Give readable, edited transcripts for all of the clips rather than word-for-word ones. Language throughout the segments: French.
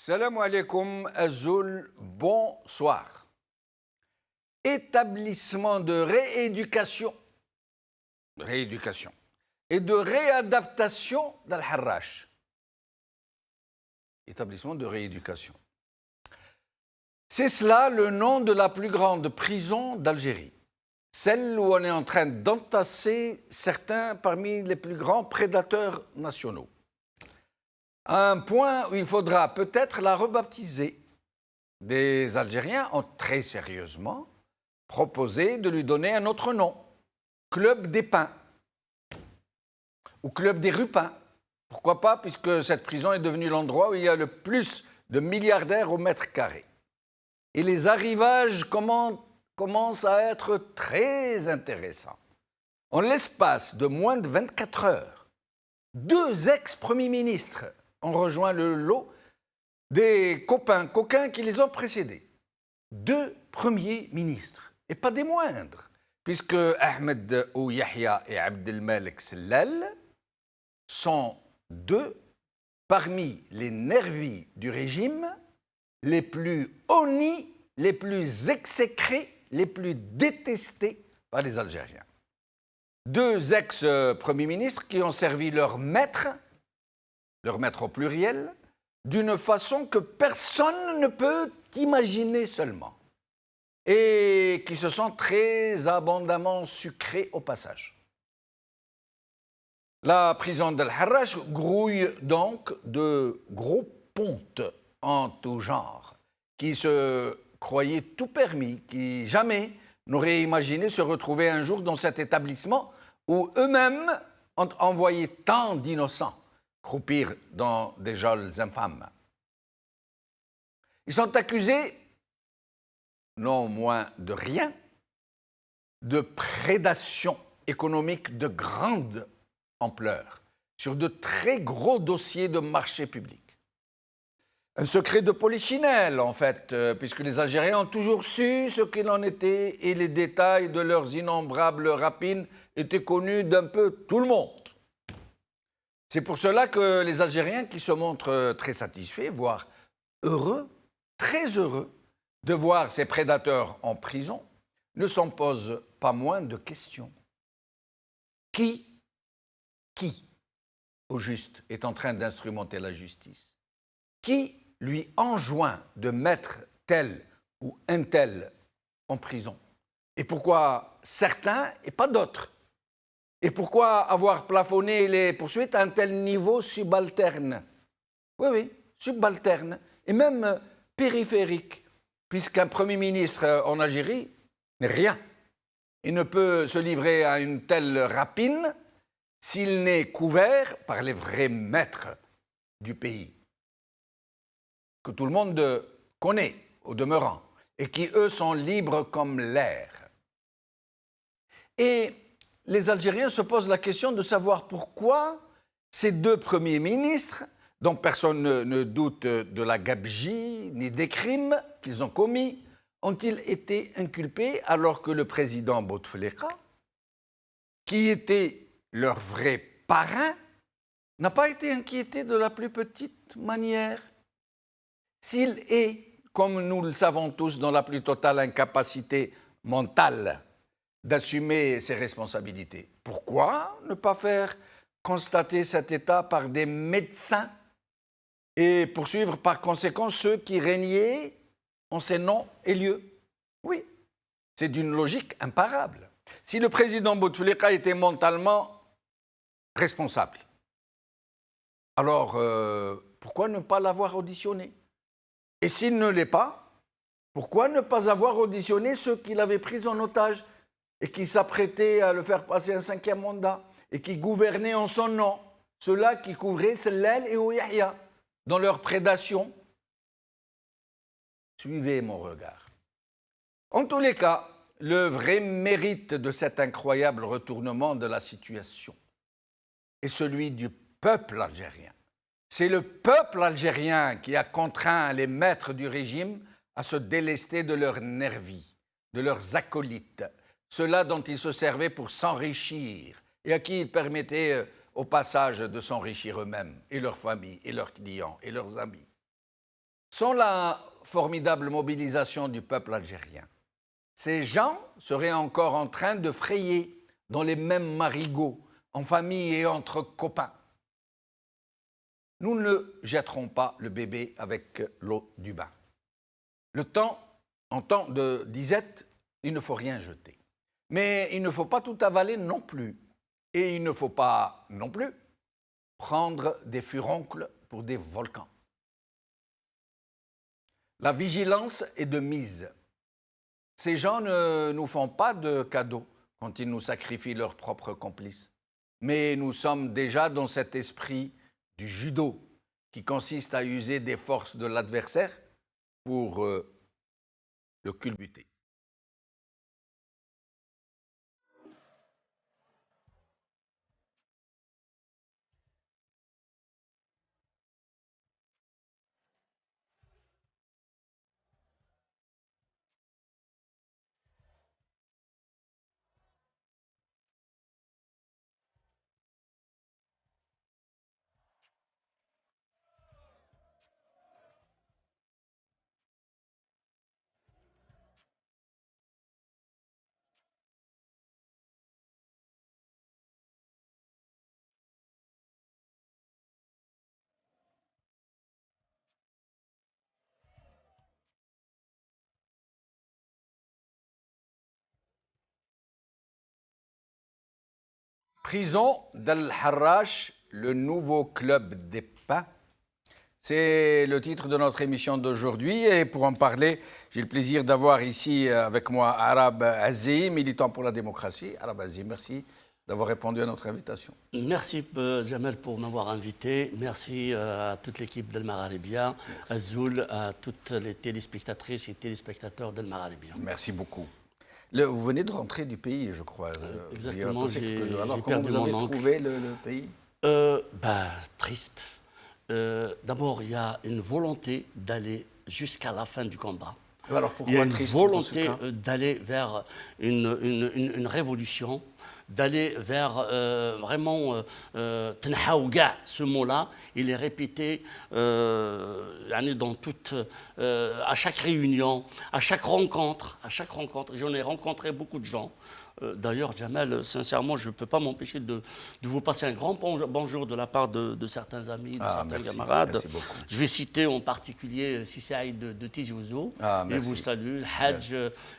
Salam alaikum Azoul, bonsoir. Établissement de rééducation et de réadaptation d'Al-Harrach. Établissement de rééducation. C'est cela le nom de la plus grande prison d'Algérie. Celle où on est en train d'entasser certains parmi les plus grands prédateurs nationaux. À un point où il faudra peut-être la rebaptiser. Des Algériens ont très sérieusement proposé de lui donner un autre nom. Club des Pins ou Club des Rupins. Pourquoi pas, puisque cette prison est devenue l'endroit où il y a le plus de milliardaires au mètre carré. Et les arrivages commencent à être très intéressants. En l'espace de moins de 24 heures, 2 ex-premiers ministres ont rejoint le lot des coquins qui les ont précédés. 2 premiers ministres, et pas des moindres, puisque Ahmed Yahya et Abdelmalek Sellal sont 2 parmi les nervis du régime les plus honnis, les plus exécrés, les plus détestés par les Algériens. 2 ex-premiers ministres qui ont servi leur maître au pluriel, d'une façon que personne ne peut imaginer seulement, et qui se sont très abondamment sucrés au passage. La prison d'Al-Harrach grouille donc de gros pontes en tout genre, qui se croyaient tout permis, qui jamais n'auraient imaginé se retrouver un jour dans cet établissement où eux-mêmes ont envoyé tant d'innocents croupir dans des geôles infâmes. Ils sont accusés, non moins de rien, de prédation économique de grande ampleur sur de très gros dossiers de marché public. Un secret de polichinelle, en fait, puisque les Algériens ont toujours su ce qu'il en était et les détails de leurs innombrables rapines étaient connus d'un peu tout le monde. C'est pour cela que les Algériens, qui se montrent très satisfaits, voire heureux, très heureux, de voir ces prédateurs en prison, ne s'en posent pas moins de questions. Qui, au juste, est en train d'instrumenter la justice? Qui lui enjoint de mettre tel ou un tel en prison? Et pourquoi certains et pas d'autres? Et pourquoi avoir plafonné les poursuites à un tel niveau subalterne? Oui, subalterne, et même périphérique, puisqu'un Premier ministre en Algérie n'est rien. Il ne peut se livrer à une telle rapine s'il n'est couvert par les vrais maîtres du pays, que tout le monde connaît au demeurant, et qui, eux, sont libres comme l'air. Et les Algériens se posent la question de savoir pourquoi ces 2 premiers ministres, dont personne ne doute de la gabegie ni des crimes qu'ils ont commis, ont-ils été inculpés alors que le président Bouteflika, qui était leur vrai parrain, n'a pas été inquiété de la plus petite manière. S'il est, comme nous le savons tous, dans la plus totale incapacité mentale d'assumer ses responsabilités, pourquoi ne pas faire constater cet état par des médecins et poursuivre par conséquent ceux qui régnaient en ces noms et lieux? Oui, c'est d'une logique imparable. Si le président Bouteflika était mentalement responsable, alors pourquoi ne pas l'avoir auditionné? Et s'il ne l'est pas, pourquoi ne pas avoir auditionné ceux qu'il avait pris en otage et qui s'apprêtaient à le faire passer un 5e mandat et qui gouvernaient en son nom, ceux-là qui couvraient Sellal et Yahya dans leur prédation? Suivez mon regard. En tous les cas, le vrai mérite de cet incroyable retournement de la situation est celui du peuple algérien. C'est le peuple algérien qui a contraint les maîtres du régime à se délester de leurs nervis, de leurs acolytes, ceux-là dont ils se servaient pour s'enrichir et à qui ils permettaient au passage de s'enrichir eux-mêmes et leurs familles et leurs clients et leurs amis. sans la formidable mobilisation du peuple algérien, ces gens seraient encore en train de frayer dans les mêmes marigots, en famille et entre copains. Nous ne jetterons pas le bébé avec l'eau du bain. En temps de disette, il ne faut rien jeter. Mais il ne faut pas tout avaler non plus. Et il ne faut pas non plus prendre des furoncles pour des volcans. La vigilance est de mise. Ces gens ne nous font pas de cadeaux quand ils nous sacrifient leurs propres complices. Mais nous sommes déjà dans cet esprit du judo qui consiste à user des forces de l'adversaire pour le culbuter. Prison d'Al Harrach, le nouveau club des pins. C'est le titre de notre émission d'aujourd'hui et pour en parler, j'ai le plaisir d'avoir ici avec moi Arab Azzi, militant pour la démocratie. Arab Azzi, merci d'avoir répondu à notre invitation. Merci Jamel pour m'avoir invité. Merci à toute l'équipe d'Al Magharibia, à Zoul, à toutes les téléspectatrices et téléspectateurs d'Al Magharibia. Merci beaucoup. Vous venez de rentrer du pays, je crois. Exactement. Alors, comment vous avez trouvé le pays? Triste. D'abord, il y a une volonté d'aller jusqu'à la fin du combat. Alors, pourquoi il y a une triste volonté d'aller vers une révolution, d'aller vers vraiment Tenhaouga, ce mot-là, il est répété dans à chaque réunion, à chaque rencontre. J'en ai rencontré beaucoup de gens. D'ailleurs, Jamel, sincèrement, je ne peux pas m'empêcher de vous passer un grand bonjour de la part de certains amis, de certains camarades. Merci beaucoup. Je vais citer en particulier Sissaïd de Tizi Ouzou. Il vous salue. Hadj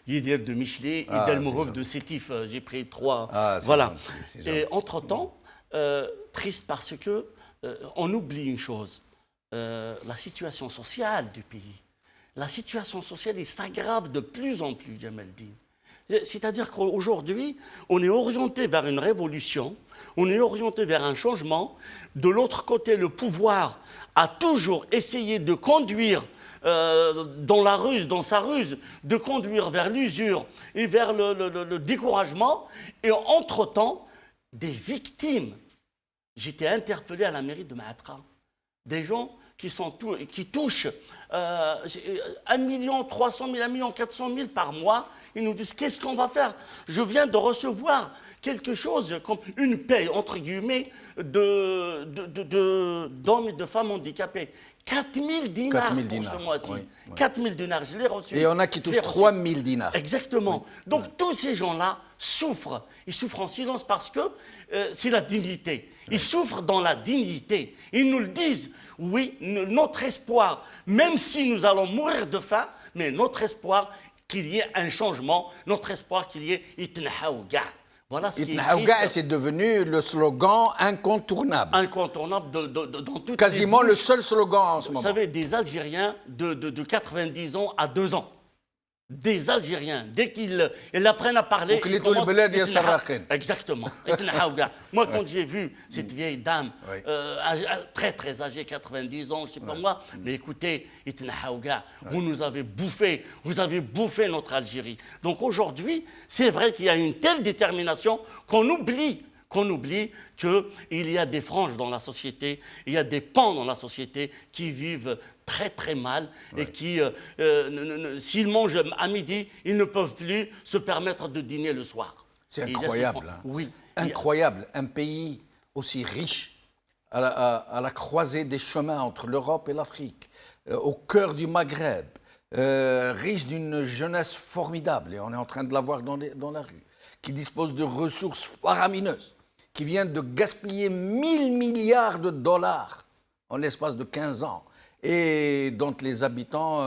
Yidir de Michelet et Del Mouhouf de Sétif. J'ai pris 3. Voilà. Gentil, et entre-temps, triste parce que on oublie une chose. La situation sociale du pays. La situation sociale s'aggrave de plus en plus, Jamel dit. C'est-à-dire qu'aujourd'hui, on est orienté vers une révolution, on est orienté vers un changement. De l'autre côté, le pouvoir a toujours essayé de conduire dans sa ruse, de conduire vers l'usure et vers le découragement. Et entre-temps, des victimes. J'étais interpellé à la mairie de Maatra. Des gens qui touchent 1 300 000, 1 400 000 par mois. Ils nous disent, qu'est-ce qu'on va faire? Je viens de recevoir quelque chose comme une paie, entre guillemets, d'hommes et de femmes handicapés. 4 000 dinars pour ce mois-ci. Oui, oui. 4 000 dinars, je l'ai reçu. Et il y en a qui touchent 3 000 dinars. Exactement. Oui. Donc tous ces gens-là souffrent. Ils souffrent en silence parce que c'est la dignité. Ils souffrent dans la dignité. Ils nous le disent. Oui, notre espoir, même si nous allons mourir de faim, mais notre espoir, qu'il y ait un changement, notre espoir qu'il y ait Itnahaouga. Voilà ce qui est triste. C'est devenu le slogan incontournable. Incontournable dans toutes quasiment les le seul slogan en ce moment. Vous savez, des Algériens de 90 ans à 2 ans. Des Algériens, dès qu'ils apprennent à parler, ils commencent... Exactement. Moi, quand j'ai vu cette vieille dame, très très âgée, 90 ans, je ne sais pas moi, mais écoutez, vous nous avez bouffé, vous avez bouffé notre Algérie. Donc aujourd'hui, c'est vrai qu'il y a une telle détermination qu'on oublie qu'il y a des franges dans la société, il y a des pans dans la société qui vivent très très mal et qui, s'ils mangent à midi, ils ne peuvent plus se permettre de dîner le soir. C'est incroyable. Oui. Incroyable. Un pays aussi riche, à la croisée des chemins entre l'Europe et l'Afrique. au cœur du Maghreb, riche d'une jeunesse formidable, et on est en train de la voir dans la rue, qui dispose de ressources faramineuses, qui vient de gaspiller 1000 milliards de dollars en l'espace de 15 ans, et dont les habitants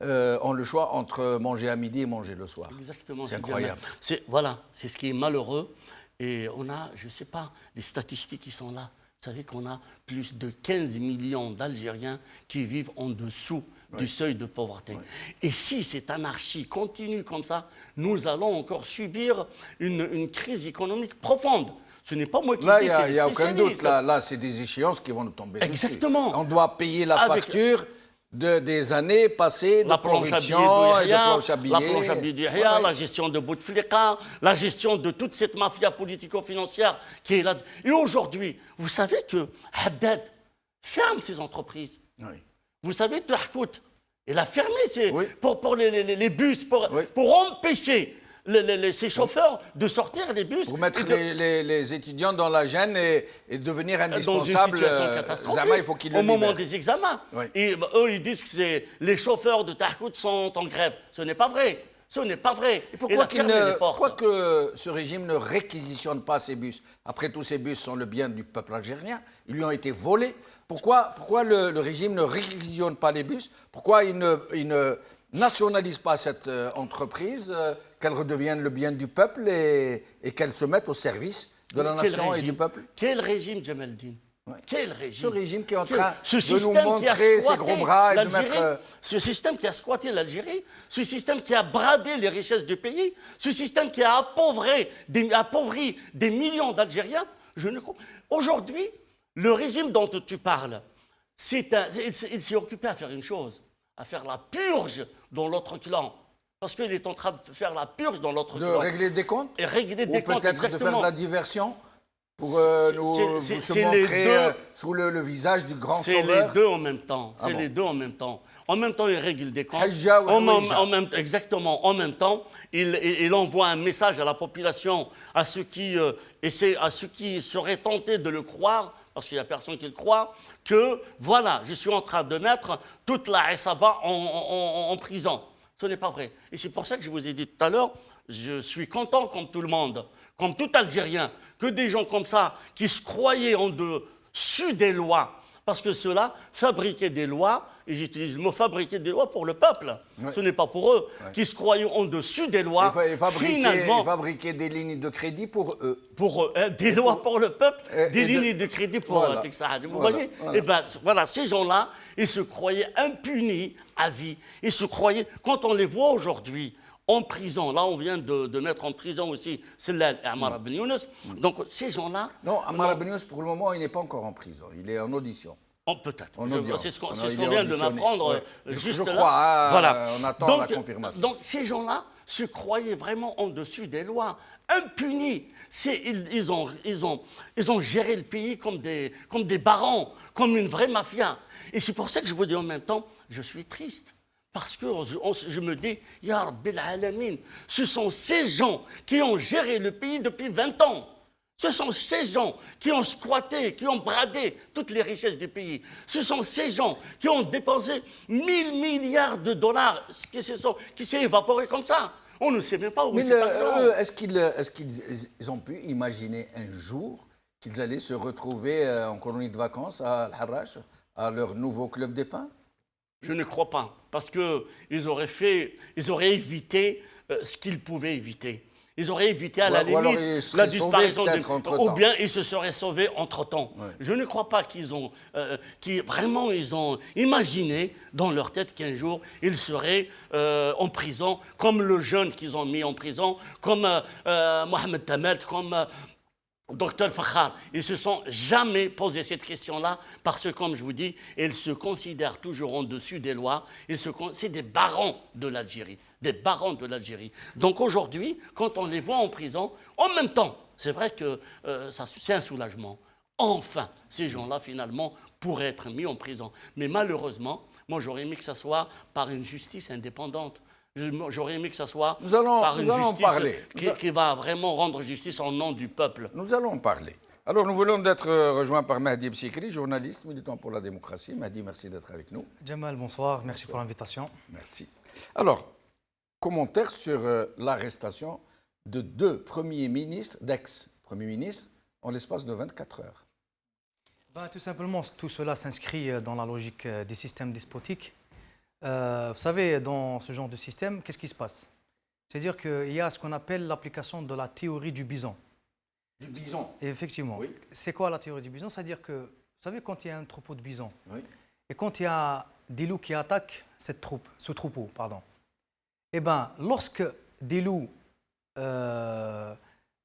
ont le choix entre manger à midi et manger le soir. Exactement. C'est incroyable. Voilà, c'est ce qui est malheureux. Et on a, je ne sais pas, les statistiques qui sont là. Vous savez qu'on a plus de 15 millions d'Algériens qui vivent en dessous du seuil de pauvreté. Oui. Et si cette anarchie continue comme ça, nous allons encore subir une crise économique profonde. Ce n'est pas moi qui le dis, c'est il n'y a aucun doute. Là, c'est des échéances qui vont nous tomber dessus. Exactement. On doit payer la facture des années passées de corruption et de planche à billets. La planche à billets, la gestion de Bouteflika, la gestion de toute cette mafia politico-financière qui est là. Et aujourd'hui, vous savez que Haddad ferme ses entreprises. Oui. Vous savez, Tahkout, il a fermé pour les bus, pour empêcher ces chauffeurs de sortir les bus. Pour mettre les étudiants dans la gêne et devenir indispensables. Dans une situation catastrophique, il faut qu'ils le au moment libèrent. des examens. Oui. Et eux, ils disent que les chauffeurs de Tahkout sont en grève. Ce n'est pas vrai. Ce n'est pas vrai. Et pourquoi que ce régime ne réquisitionne pas ces bus? Après tout, ces bus sont le bien du peuple algérien. Ils lui ont été volés. Pourquoi le régime ne réquisitionne pas les bus? Pourquoi il ne nationalise pas cette entreprise, qu'elle redevienne le bien du peuple et qu'elle se mette au service de la nation et du peuple? Quel régime, Djamaldine? Quel régime? Ce régime qui est en train de nous montrer ses gros bras et de mettre... Ce système qui a squatté l'Algérie, ce système qui a bradé les richesses du pays, ce système qui a appauvri des millions d'Algériens, aujourd'hui, le régime dont tu parles, il s'est occupé à faire une chose, à faire la purge dans l'autre clan. Parce qu'il est en train de faire la purge dans l'autre clan. De régler des comptes? Et régler des comptes, peut-être de faire de la diversion pour se montrer sous le visage du grand sauveur? C'est les deux en même temps. C'est les deux en même temps. En même temps, il règle des comptes. Exactement. En même temps, il envoie un message à la population, à ceux qui seraient tentés de le croire, parce qu'il n'y a personne qui le croit, que voilà, je suis en train de mettre toute la Essaba en prison. Ce n'est pas vrai. Et c'est pour ça que je vous ai dit tout à l'heure, je suis content comme tout le monde, comme tout Algérien, que des gens comme ça, qui se croyaient en dessus des lois, parce que ceux-là fabriquaient des lois, et j'utilise le mot fabriquer des lois pour le peuple, ce n'est pas pour eux, qui se croyaient en dessus des lois, finalement... fabriquer des lignes de crédit pour eux. Pour eux, des lois pour le peuple, des lignes de crédit pour eux. Vous voyez? Et ben, voilà, ces gens-là, ils se croyaient impunis à vie. Ils se croyaient, quand on les voit aujourd'hui, en prison. Là, on vient de mettre en prison aussi Ammar Ben Younes. Donc, ces gens-là... Non, Ammar Ben Younes, pour le moment, il n'est pas encore en prison. Il est en audition. Peut-être. C'est ce qu'on vient de m'apprendre juste je crois, voilà. On attend la confirmation. Donc, ces gens-là se croyaient vraiment en dessus des lois, impunis. Ils ont géré le pays comme des barons, comme une vraie mafia. Et c'est pour ça que je vous dis en même temps, je suis triste. Parce que je me dis, Ya Rabbil Alamin, ce sont ces gens qui ont géré le pays depuis 20 ans. Ce sont ces gens qui ont squatté, qui ont bradé toutes les richesses du pays. Ce sont ces gens qui ont dépensé 1000 milliards de dollars qui s'est évaporé comme ça. On ne sait même pas où c'est l'argent. Est-ce qu'ils ont pu imaginer un jour qu'ils allaient se retrouver en colonie de vacances à Al-Harrach, à leur nouveau club des pins? Je ne crois pas, parce qu'ils auraient évité ce qu'ils pouvaient éviter. Ils auraient évité à la limite la disparition ou bien ils se seraient sauvés entre-temps. Ouais. Je ne crois pas qu'ils ont imaginé dans leur tête qu'un jour ils seraient en prison, comme le jeune qu'ils ont mis en prison, comme Mohamed Tamet, comme Docteur Fakhar. Ils ne se sont jamais posé cette question-là parce que, comme je vous dis, ils se considèrent toujours en dessus des lois. C'est des barons de l'Algérie. Des barons de l'Algérie. Donc aujourd'hui, quand on les voit en prison, en même temps, c'est vrai que c'est un soulagement. Enfin, ces gens-là, finalement, pourraient être mis en prison. Mais malheureusement, moi, j'aurais aimé que ça soit par une justice indépendante. J'aurais aimé que ça soit par une justice qui va vraiment rendre justice en nom du peuple. Nous allons parler. Alors, nous venons d'être rejoints par Mahdi Bsikri, journaliste, militant pour la démocratie. Mahdi, merci d'être avec nous. Jamal, bonsoir. Merci pour l'invitation. Merci. Alors, commentaire sur l'arrestation de 2 premiers ministres, d'ex-premiers ministres, en l'espace de 24 heures. Tout simplement, tout cela s'inscrit dans la logique des systèmes despotiques. Vous savez, dans ce genre de système, qu'est-ce qui se passe? C'est-à-dire qu'il y a ce qu'on appelle l'application de la théorie du bison. Du bison. Et effectivement. Oui. C'est quoi la théorie du bison? C'est-à-dire que, vous savez, quand il y a un troupeau de bisons, Oui. et quand il y a des loups qui attaquent ce troupeau, eh bien, lorsque des loups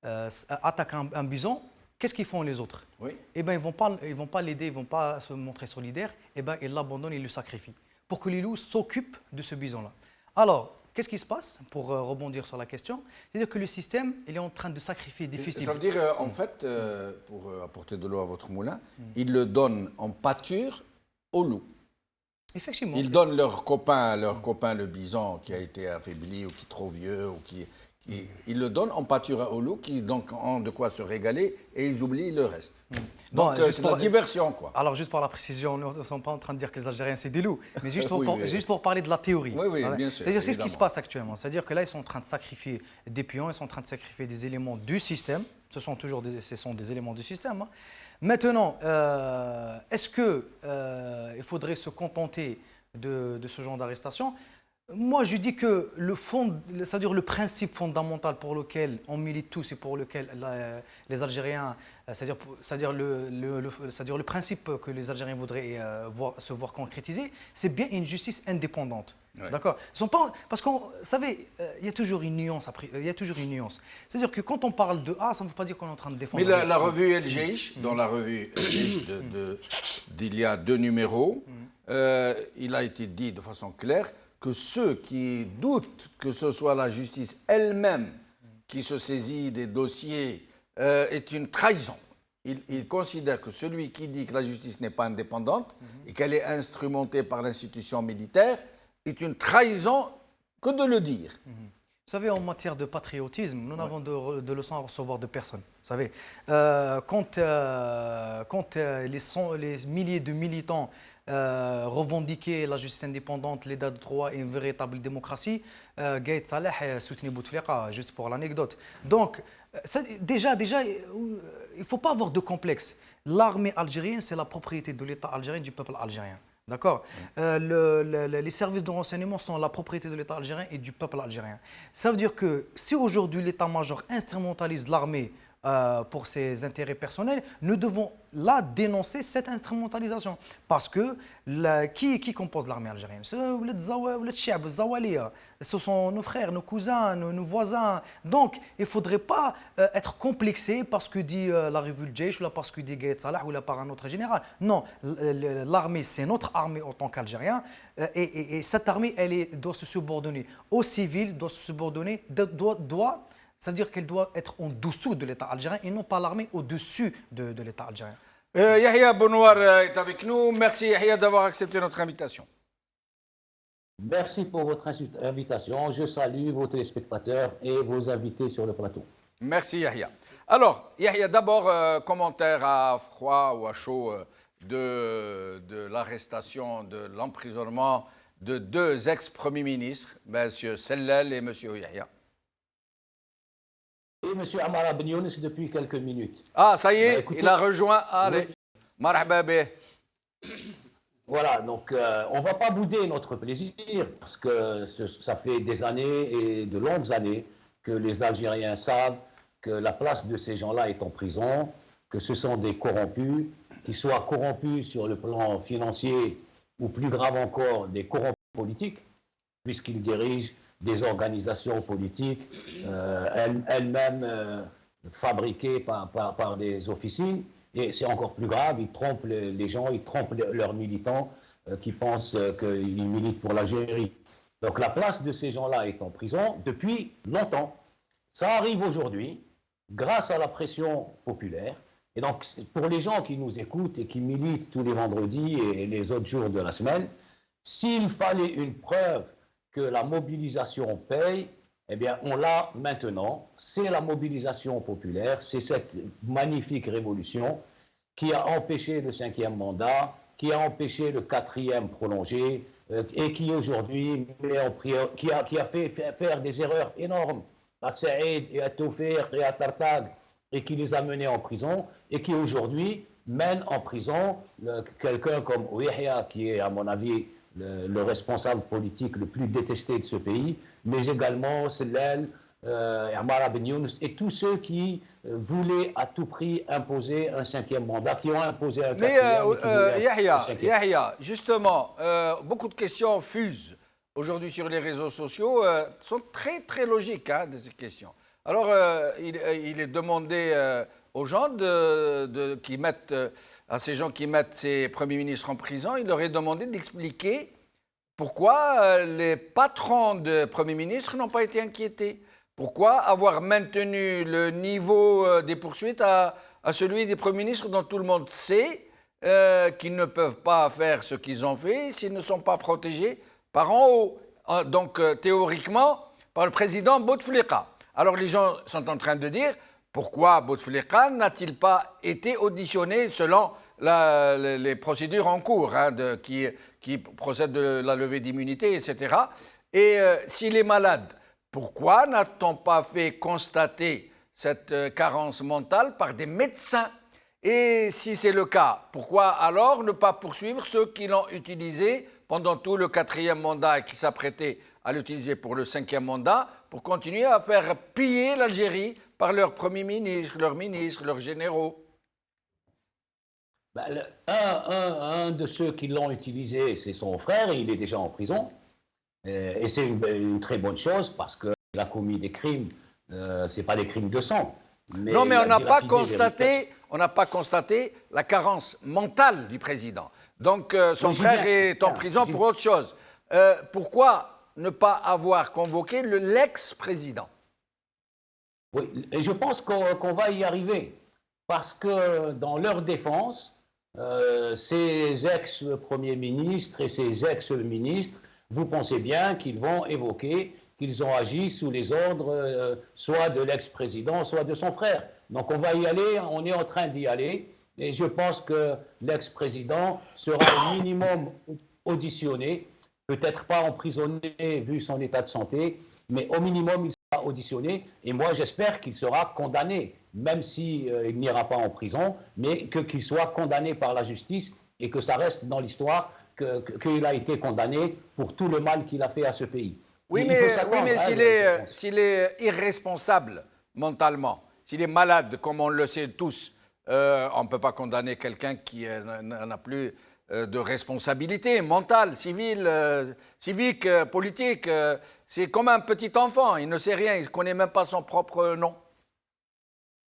attaquent un bison, qu'est-ce qu'ils font les autres? Oui. Eh bien, ils vont pas l'aider, ils ne vont pas se montrer solidaires, eh bien, ils l'abandonnent, ils le sacrifient, pour que les loups s'occupent de ce bison-là. Alors, qu'est-ce qui se passe, pour rebondir sur la question? C'est-à-dire que le système, il est en train de sacrifier des fils. Ça veut dire, en fait, pour apporter de l'eau à votre moulin, ils le donnent en pâture aux loups. Effectivement. Ils donnent leur copain le bison qui a été affaibli ou qui est trop vieux ou ils le donnent en pâture aux loups qui donc ont de quoi se régaler et ils oublient le reste. Donc c'est la diversion, quoi. Alors juste pour la précision, nous ne sommes pas en train de dire que les Algériens c'est des loups, mais juste pour, Oui. juste pour parler de la théorie. Oui, bien sûr. C'est-à-dire c'est ce qui se évidemment. passe actuellement. C'est-à-dire que là ils sont en train de sacrifier des pions, ils sont en train de sacrifier des éléments du système. Ce sont des éléments du système. Hein. Maintenant, est-ce que il faudrait se contenter de ce genre d'arrestation? Moi, je dis que c'est-à-dire le principe fondamental pour lequel on milite tous et pour lequel les Algériens, c'est-à-dire le principe que les Algériens voudraient se voir concrétiser, c'est bien une justice indépendante. Ouais. D'accord. Parce que, vous savez, il y a toujours une nuance. C'est-à-dire que quand on parle de A, ça ne veut pas dire qu'on est en train de défendre. Mais la revue El Jaish, dans la revue El Jaish d'il y a 2 numéros, il a été dit de façon claire que ceux qui doutent que ce soit la justice elle-même qui se saisit des dossiers est une trahison. Il considère que celui qui dit que la justice n'est pas indépendante et qu'elle est instrumentée par l'institution militaire est une trahison que de le dire. Vous savez, en matière de patriotisme, nous n'avons de leçons à recevoir de personne. Vous savez, quand les milliers de militants revendiquaient la justice indépendante, l'état de droit et une véritable démocratie, Gaïd Saleh soutenait Bouteflika, juste pour l'anecdote. Donc, déjà, il ne faut pas avoir de complexe. L'armée algérienne, c'est la propriété de l'État algérien, du peuple algérien. D'accord. Les services de renseignement sont la propriété de l'État algérien et du peuple algérien. Ça veut dire que si aujourd'hui l'État-major instrumentalise l'armée pour ses intérêts personnels, nous devons là dénoncer cette instrumentalisation. Parce que qui compose l'armée algérienne? Ce sont nos frères, nos cousins, nos voisins. Donc, il ne faudrait pas être complexé parce que dit la revue Le Jaish ou parce que dit Gaïd Salah ou par un autre général. Non, l'armée, c'est notre armée en tant qu'Algérien. Et cette armée, doit se subordonner aux civils, doit se subordonner, c'est-à-dire qu'elle doit être en dessous de l'État algérien et non pas l'armée au-dessus de l'État algérien. Yahya Bonouar est avec nous. Merci Yahya d'avoir accepté notre invitation. Merci pour votre invitation. Je salue vos téléspectateurs et vos invités sur le plateau. Merci Yahya. Alors, Yahya, d'abord, commentaire à froid ou à chaud de l'arrestation, de l'emprisonnement de 2 ex-premiers ministres, M. Sellel et M. Yahya. Et M. Amara Ben Younes depuis quelques minutes. Ah, ça y est, écoutez, il a rejoint. Allez, marhaba bih. Voilà, donc on ne va pas bouder notre plaisir parce que ça fait des années et de longues années que les Algériens savent que la place de ces gens-là est en prison, que ce sont des corrompus, qu'ils soient corrompus sur le plan financier ou plus grave encore, des corrompus politiques, puisqu'ils dirigent des organisations politiques, elles-mêmes fabriquées par des officines. Et c'est encore plus grave, ils trompent les gens, ils trompent leurs militants qui pensent qu'ils militent pour l'Algérie. Donc la place de ces gens-là est en prison depuis longtemps. Ça arrive aujourd'hui grâce à la pression populaire. Et donc pour les gens qui nous écoutent et qui militent tous les vendredis et les autres jours de la semaine, s'il fallait une preuve que la mobilisation paye, eh bien, on l'a maintenant. C'est la mobilisation populaire, c'est cette magnifique révolution qui a empêché le 5e mandat, qui a empêché le 4e prolongé, et qui aujourd'hui qui a fait faire des erreurs énormes à Saïd et à Tawfiq et à Tartag, et qui les a menés en prison, et qui aujourd'hui mène en prison quelqu'un comme Ouihia, qui est à mon avis le responsable politique le plus détesté de ce pays, mais également Sellal, Amara Ben Younous, et tous ceux qui voulaient à tout prix imposer un 5e mandat, qui ont imposé un 4e. Yahya, justement, beaucoup de questions fusent aujourd'hui sur les réseaux sociaux, sont très très logiques, hein, de ces questions. Alors, il est demandé aux gens qui mettent, à ces gens qui mettent ces premiers ministres en prison, il leur est demandé d'expliquer pourquoi les patrons de premiers ministres n'ont pas été inquiétés. Pourquoi avoir maintenu le niveau des poursuites à celui des premiers ministres dont tout le monde sait qu'ils ne peuvent pas faire ce qu'ils ont fait s'ils ne sont pas protégés par en haut, donc théoriquement par le président Bouteflika. Alors les gens sont en train de dire pourquoi Bouteflika n'a-t-il pas été auditionné selon les procédures en cours, hein, qui procèdent de la levée d'immunité, etc. Et s'il est malade, pourquoi n'a-t-on pas fait constater cette carence mentale par des médecins? Et si c'est le cas, pourquoi alors ne pas poursuivre ceux qui l'ont utilisé pendant tout le 4e mandat et qui s'apprêtaient à l'utiliser pour le 5e mandat, pour continuer à faire piller l'Algérie par leurs premiers ministres, leurs ministres, leurs généraux? Un de ceux qui l'ont utilisé, c'est son frère, et il est déjà en prison. Et c'est une très bonne chose parce qu'il a commis des crimes, ce n'est pas des crimes de sang. Non, mais on n'a pas constaté la carence mentale du président. Donc son frère est en prison pour autre chose. Pourquoi ne pas avoir convoqué l'ex-président? Oui, et je pense qu'on va y arriver. Parce que dans leur défense, ces ex-premiers ministres et ces ex-ministres, vous pensez bien qu'ils vont évoquer qu'ils ont agi sous les ordres soit de l'ex-président, soit de son frère. Donc on va y aller, on est en train d'y aller, et je pense que l'ex-président sera au minimum auditionné, peut-être pas emprisonné vu son état de santé, mais au minimum il sera auditionné, et moi j'espère qu'il sera condamné, même s'il n'ira pas en prison, mais qu'il soit condamné par la justice et que ça reste dans l'histoire qu'il a été condamné pour tout le mal qu'il a fait à ce pays. Oui, mais s'il est irresponsable mentalement, s'il est malade, comme on le sait tous, on ne peut pas condamner quelqu'un qui n'a plus de responsabilité mentale, civile, civique, politique. C'est comme un petit enfant, il ne sait rien, il ne connaît même pas son propre nom.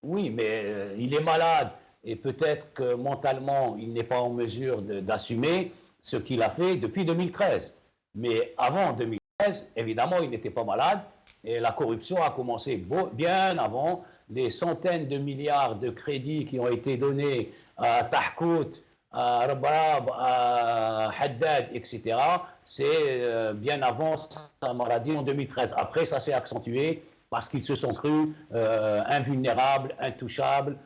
Oui, mais il est malade et peut-être que mentalement, il n'est pas en mesure d'assumer ce qu'il a fait depuis 2013. Mais avant 2013, évidemment, il n'était pas malade et la corruption a commencé bien avant. Les centaines de milliards de crédits qui ont été donnés à Tahkout, à Rabab, à Haddad, etc., c'est bien avant Samaradi en 2013. Après, ça s'est accentué parce qu'ils se sont crus invulnérables, intouchables,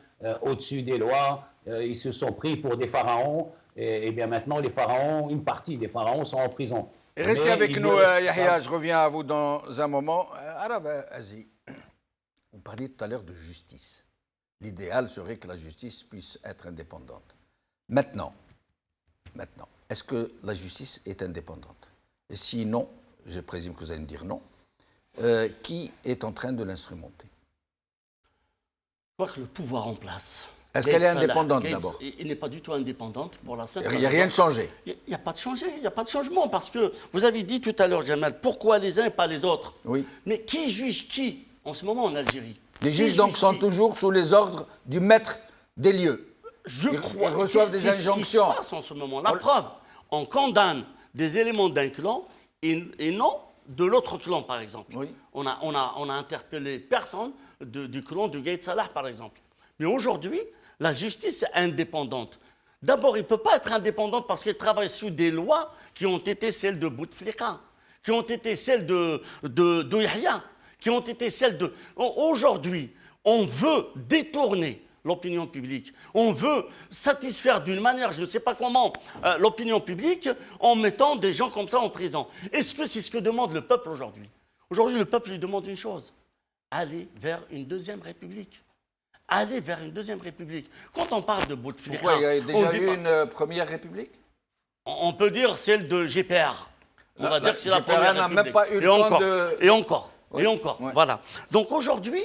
au-dessus des lois. Ils se sont pris pour des pharaons. Et bien maintenant, les pharaons, une partie des pharaons sont en prison. Et restez avec nous, Yahya, je reviens à vous dans un moment. Arab Azi, vous parliez tout à l'heure de justice. L'idéal serait que la justice puisse être indépendante. Maintenant, est-ce que la justice est indépendante? Et si non, je présume que vous allez me dire non, qui est en train de l'instrumenter? Je crois que le pouvoir en place. Est-ce qu'elle est indépendante d'abord? Il n'est pas du tout indépendante pour la simple raison. Il n'y a rien de changé. Il n'y a pas de changé, il n'y a pas de changement. Parce que vous avez dit tout à l'heure, Jamal, pourquoi les uns et pas les autres? Oui. Mais qui juge qui en ce moment en Algérie? Les juges donc sont toujours sous les ordres du maître des lieux. Ils reçoivent des injonctions. C'est ce qui se passe en ce moment. La preuve, on condamne des éléments d'un clan et non de l'autre clan, par exemple. Oui. On a interpellé personne du clan de Gaïd Salah, par exemple. Mais aujourd'hui, la justice est indépendante. D'abord, il ne peut pas être indépendante parce qu'il travaille sous des lois qui ont été celles de Bouteflika, qui ont été celles de Yahya, qui ont été celles de... Aujourd'hui, on veut détourner l'opinion publique. On veut satisfaire d'une manière, je ne sais pas comment, l'opinion publique en mettant des gens comme ça en prison. Est-ce que c'est ce que demande le peuple aujourd'hui? Aujourd'hui, le peuple lui demande une chose, aller vers une deuxième république. Aller vers une deuxième république. Quand on parle de Bouteflika... Pourquoi il y a déjà eu une première république? On peut dire celle de GPR. On va dire que c'est la GPR première n'a république. même pas eu le Et temps encore, de... Et encore, Oui. et encore, Oui. voilà. Donc aujourd'hui,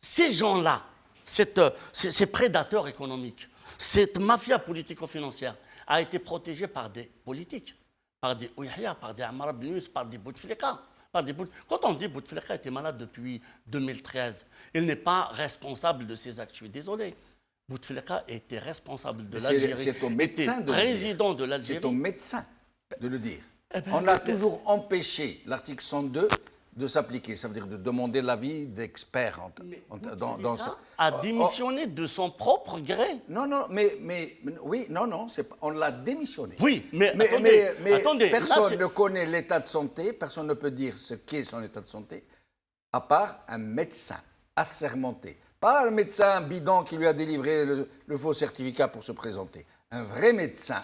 ces gens-là, ces prédateurs économiques, cette mafia politico-financière a été protégée par des politiques, par des Ouyahia, par des Ammar Ibn Yunus, par des Bouteflika. Quand on dit Bouteflika était malade depuis 2013, il n'est pas responsable de ses actes. Je suis désolé. Bouteflika était responsable de l'Algérie. C'est au médecin de le dire. Président de l'Algérie. C'est au médecin de le dire. Eh ben, On a toujours empêché l'article 102 de s'appliquer. Ça veut dire de demander l'avis d'experts dans ça. A démissionné de son propre gré. Non, oui, non, on l'a démissionné. Oui, mais attendez, personne là, ne connaît l'état de santé, personne ne peut dire ce qu'est son état de santé, à part un médecin assermenté. Pas un médecin bidon qui lui a délivré le faux certificat pour se présenter. Un vrai médecin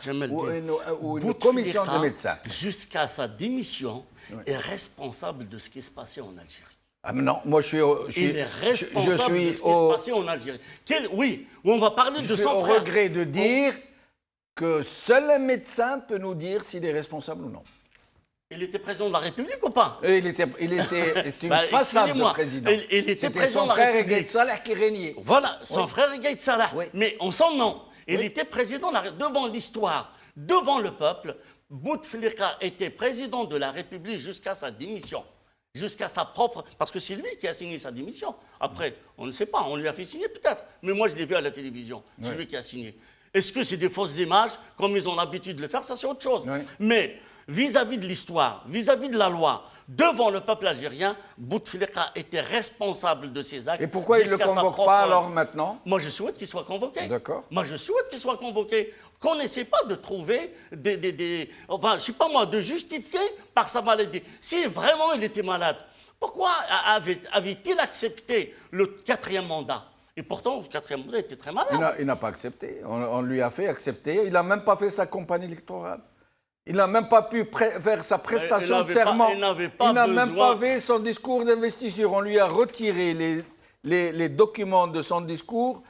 ou une commission de médecins. Jusqu'à sa démission, est responsable de ce qui se passait en Algérie. Ah, mais non, moi Il est responsable de ce qui se passait en Algérie. Oui, on va parler de Je suis son au frère. regret de dire que seul un médecin peut nous dire s'il est responsable ou non. Il était président de la République ou pas? Et il était une façade de président. Il était C'était président son de la frère République. Gaït Salah qui régnait. Voilà, son frère Gaït Salah. Oui. Mais en son nom, il était président devant l'histoire, devant le peuple. Bouteflika était président de la République jusqu'à sa démission. Jusqu'à sa propre... Parce que c'est lui qui a signé sa démission. Après, on ne sait pas, on lui a fait signer peut-être. Mais moi, je l'ai vu à la télévision. C'est lui qui a signé. Est-ce que c'est des fausses images, comme ils ont l'habitude de le faire? Ça, c'est autre chose. Oui. Mais vis-à-vis de l'histoire, vis-à-vis de la loi, devant le peuple algérien, Bouteflika était responsable de ses actes. Et pourquoi il ne le jusqu'à sa convoque propre- pas alors maintenant? Moi, je souhaite qu'il soit convoqué. D'accord. Moi, je souhaite qu'il soit convoqué. Qu'on n'essaie pas de trouver enfin, je ne sais pas moi, de justifier par sa maladie. Si vraiment il était malade, pourquoi avait-il accepté le 4e mandat? Et pourtant, le 4e mandat était très malade. Il n'a pas accepté. On lui a fait accepter. Il n'a même pas fait sa campagne électorale. Il n'a même pas pu faire sa prestation de serment. Il n'avait pas n'a même besoin. pas fait son discours d'investiture. On lui a retiré les documents de son discours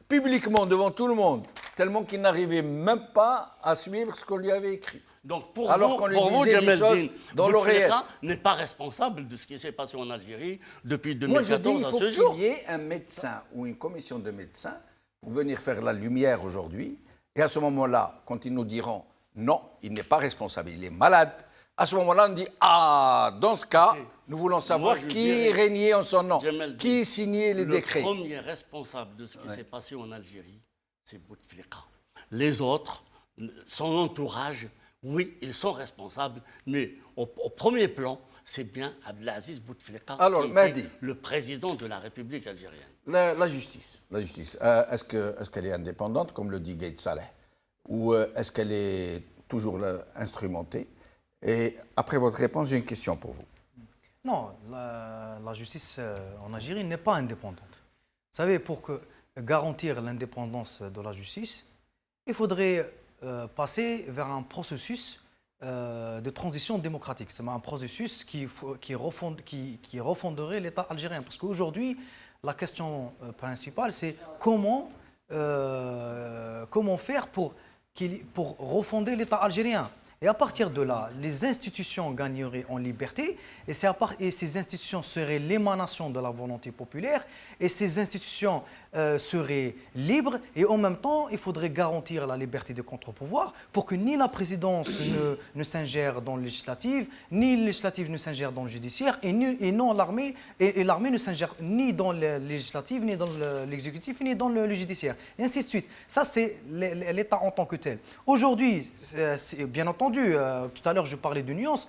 publiquement devant tout le monde, tellement qu'il n'arrivait même pas à suivre ce qu'on lui avait écrit. Donc pour Alors vous, qu'on lui pour vous, disait des Jamel choses Din, dans Bouteflika l'oreillette. n'est pas responsable de ce qui s'est passé en Algérie depuis Moi, je dis 2014 il à faut ce jour. qu'il y ait un médecin ou une commission de médecins pour venir faire la lumière aujourd'hui. Et à ce moment-là, quand ils nous diront non, il n'est pas responsable, il est malade, à ce moment-là, on dit ah, dans ce cas, nous voulons savoir Moi, je qui dirais, régnait en son nom, Jamel qui Din, signait les décrets. Le premier responsable de ce qui s'est passé en Algérie, c'est Bouteflika. Les autres, son entourage, oui, ils sont responsables, mais au premier plan, c'est bien Abdelaziz Bouteflika Alors, qui était Mahdi. le président de la République algérienne. La justice, est-ce qu'elle est indépendante, comme le dit Gaït Salah, ou est-ce qu'elle est toujours instrumentée? Et après votre réponse, j'ai une question pour vous. Non, la justice en Algérie n'est pas indépendante. Vous savez, pour garantir l'indépendance de la justice, il faudrait passer vers un processus de transition démocratique. C'est un processus qui refonderait l'État algérien. Parce qu'aujourd'hui, la question principale, c'est comment faire pour refonder l'État algérien. Et à partir de là, les institutions gagneraient en liberté et ces institutions seraient l'émanation de la volonté populaire et ces institutions seraient libres et en même temps, il faudrait garantir la liberté des contre-pouvoirs pour que ni la présidence ne s'ingère dans le législatif, ni le législatif ne s'ingère dans le judiciaire et non l'armée l'armée ne s'ingère ni dans le législatif, ni dans l'exécutif, ni dans le judiciaire. Et ainsi de suite. Ça, c'est l'État en tant que tel. Aujourd'hui, bien entendu, tout à l'heure, je parlais de nuances.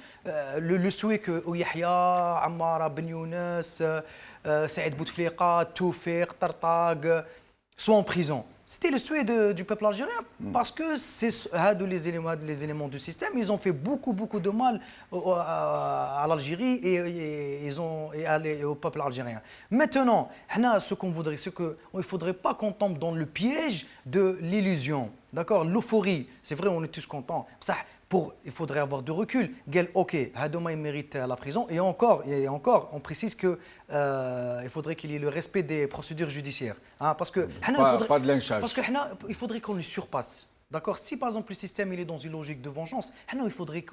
Le souhait que Ouyahia, Ammar Ibn Yunus, Saïd Bouteflika, Toufik, Tartag soient en prison. C'était le souhait du peuple algérien parce que c'est les éléments du système, ils ont fait beaucoup de mal à l'Algérie et au peuple algérien. Maintenant, ce qu'on voudrait, c'est qu'il ne faudrait pas qu'on tombe dans le piège de l'illusion. D'accord? L'euphorie, c'est vrai, on est tous contents. Ça, il faudrait avoir de recul. Ok, Hadouma il mérite la prison. Et encore, on précise que il faudrait qu'il y ait le respect des procédures judiciaires. Hein, parce que pas de lynchage. Parce qu'il faudrait qu'on les surpasse. D'accord? Si par exemple le système il est dans une logique de vengeance, il faudrait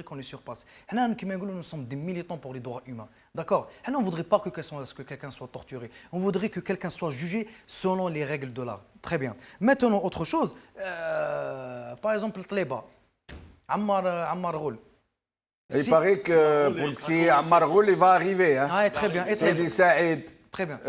qu'on les surpasse. Nous sommes des militants pour les droits humains. D'accord? On ne voudrait pas que quelqu'un soit torturé. On voudrait que quelqu'un soit jugé selon les règles de l'art. Très bien. Maintenant, autre chose. Par exemple, le Tléba. Ammar Ghoul. Il paraît que policier Ammar Ghoul, il va arriver. Hein. Ah, très bien. Sidi Saïd. Très bien.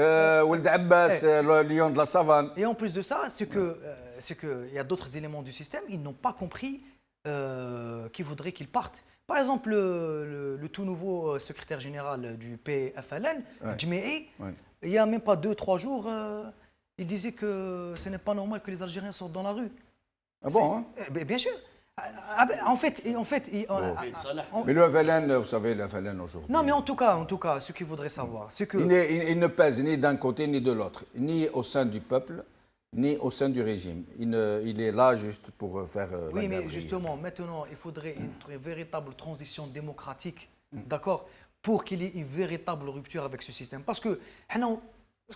Ould Abbas, le lion de la savane. Et en plus de ça, c'est qu'il y a d'autres éléments du système, ils n'ont pas compris qu'ils voudraient qu'ils partent. Par exemple, le tout nouveau secrétaire général du PFLN, Djmei, il n'y a même pas 2-3 jours, il disait que ce n'est pas normal que les Algériens sortent dans la rue. Ah bon hein? Bien sûr. En fait, mais le FLN, vous savez, le FLN aujourd'hui. Non, mais en tout cas, ce qu'il faudrait savoir, c'est que il ne pèse ni d'un côté ni de l'autre, ni au sein du peuple, ni au sein du régime. Il est là juste pour faire. Oui, mais justement, maintenant, il faudrait une véritable transition démocratique, d'accord, pour qu'il y ait une véritable rupture avec ce système, parce que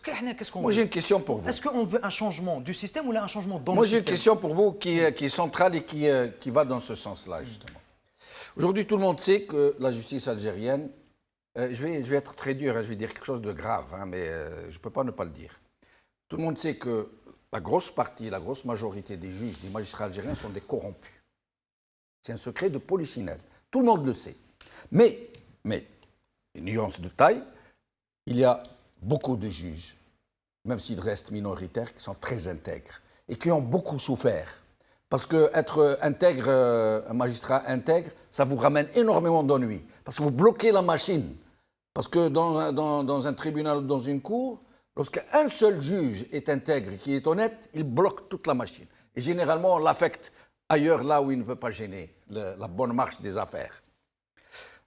qu'est-ce qu'on veut? Moi, j'ai une question pour vous. Est-ce qu'on veut un changement du système ou un changement dans Moi, le système? j'ai une question pour vous qui est centrale et qui va dans ce sens-là, justement. Aujourd'hui, tout le monde sait que la justice algérienne, je vais être très dur, hein, je vais dire quelque chose de grave, hein, mais je ne peux pas ne pas le dire. Tout le monde sait que la grosse majorité des juges, des magistrats algériens sont des corrompus. C'est un secret de polichinelle. Tout le monde le sait. Mais, une nuance de taille, il y a beaucoup de juges, même s'ils restent minoritaires, qui sont très intègres et qui ont beaucoup souffert. Parce qu'être intègre, un magistrat intègre, ça vous ramène énormément d'ennuis. Parce que vous bloquez la machine. Parce que dans un tribunal ou dans une cour, lorsqu'un seul juge est intègre, qui est honnête, il bloque toute la machine. Et généralement, on l'affecte ailleurs, là où il ne peut pas gêner la bonne marche des affaires.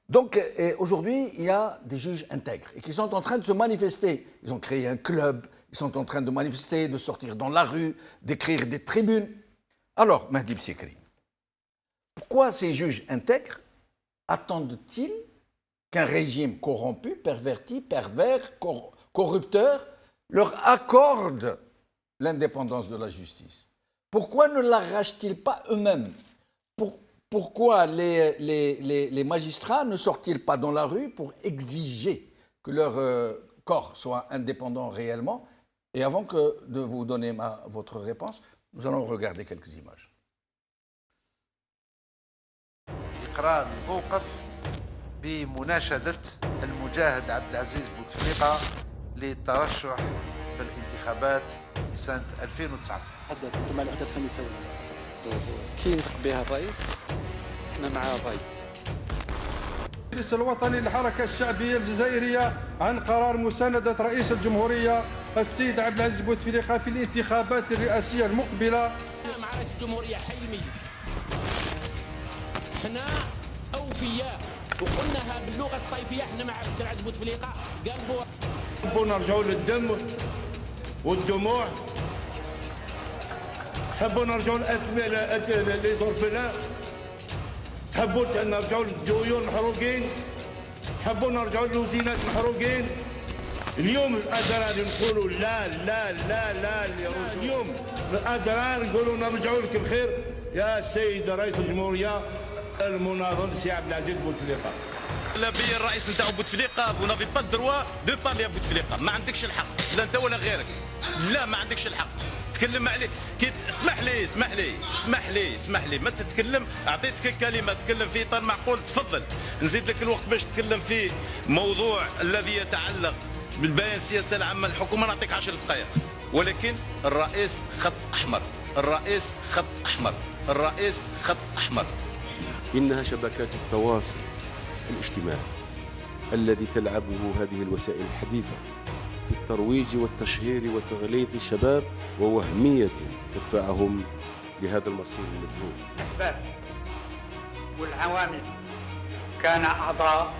Donc aujourd'hui, il y a des juges intègres et qui sont en train de se manifester. Ils ont créé un club, ils sont en train de manifester, de sortir dans la rue, d'écrire des tribunes. Alors, Mahdi Bsikri, pourquoi ces juges intègres attendent-ils qu'un régime corrompu, perverti, pervers, corrupteur leur accorde l'indépendance de la justice? Pourquoi ne l'arrachent-ils pas eux-mêmes? Pourquoi les magistrats ne sortent-ils pas dans la rue pour exiger que leur corps soit indépendant réellement? Et avant de vous donner votre réponse, nous allons regarder quelques images. إقرار الموقف بمناشدة المجاهد عبد العزيز بوتفليقة للترشح في الانتخابات لسنة 2019. حدثتم على الوحدة الخامسة كي ينطق بها الرئيس احنا مع الرئيس. المجلس الوطني للحركة الشعبية الجزائرية عن قرار مساندة رئيس الجمهورية السيد عبد العزيز بوتفليقة في الانتخابات الرئاسية المقبلة. مع رئيس الجمهورية حلمي احنا أوفياء وقلناها باللغة الصيفية احنا مع عبد العزيز بوتفليقة نحبوا نرجعوا للدم والدموع، نحبوا نرجعوا لي زورفلان، تحبوا نرجعوا للديون المحروقين، تحبوا نرجعوا للوزينات المحروقين. اليوم الأدرار نقولوا لا لا لا لا اليوم الأدرار نقولوا نرجعوا لك الخير يا سيد رئيس الجمهورية المناضل سي عبد العزيز بوتفليقة. لا بي الرئيس نتاعو بوتفليقة vous n'avez pas le droit de parler à بوتفليقة، ما عندكش الحق، لا انت ولا غيرك، لا ما عندكش الحق. تكلم عليه اسمح لي ما تتكلم، اعطيتك كلمه تتكلم في اطار معقول، تفضل نزيد لك الوقت باش تتكلم في موضوع الذي يتعلق بالبيان السياسه العامه للحكومه، نعطيك 10 دقائق. ولكن الرئيس خط احمر، الرئيس خط احمر، الرئيس خط احمر. انها شبكات التواصل الاجتماعي الذي تلعبه هذه الوسائل الحديثه في الترويج والتشهير وتغليط الشباب ووهمية تدفعهم لهذا المصير المجهول. الأسباب والعوامل كان أعضاء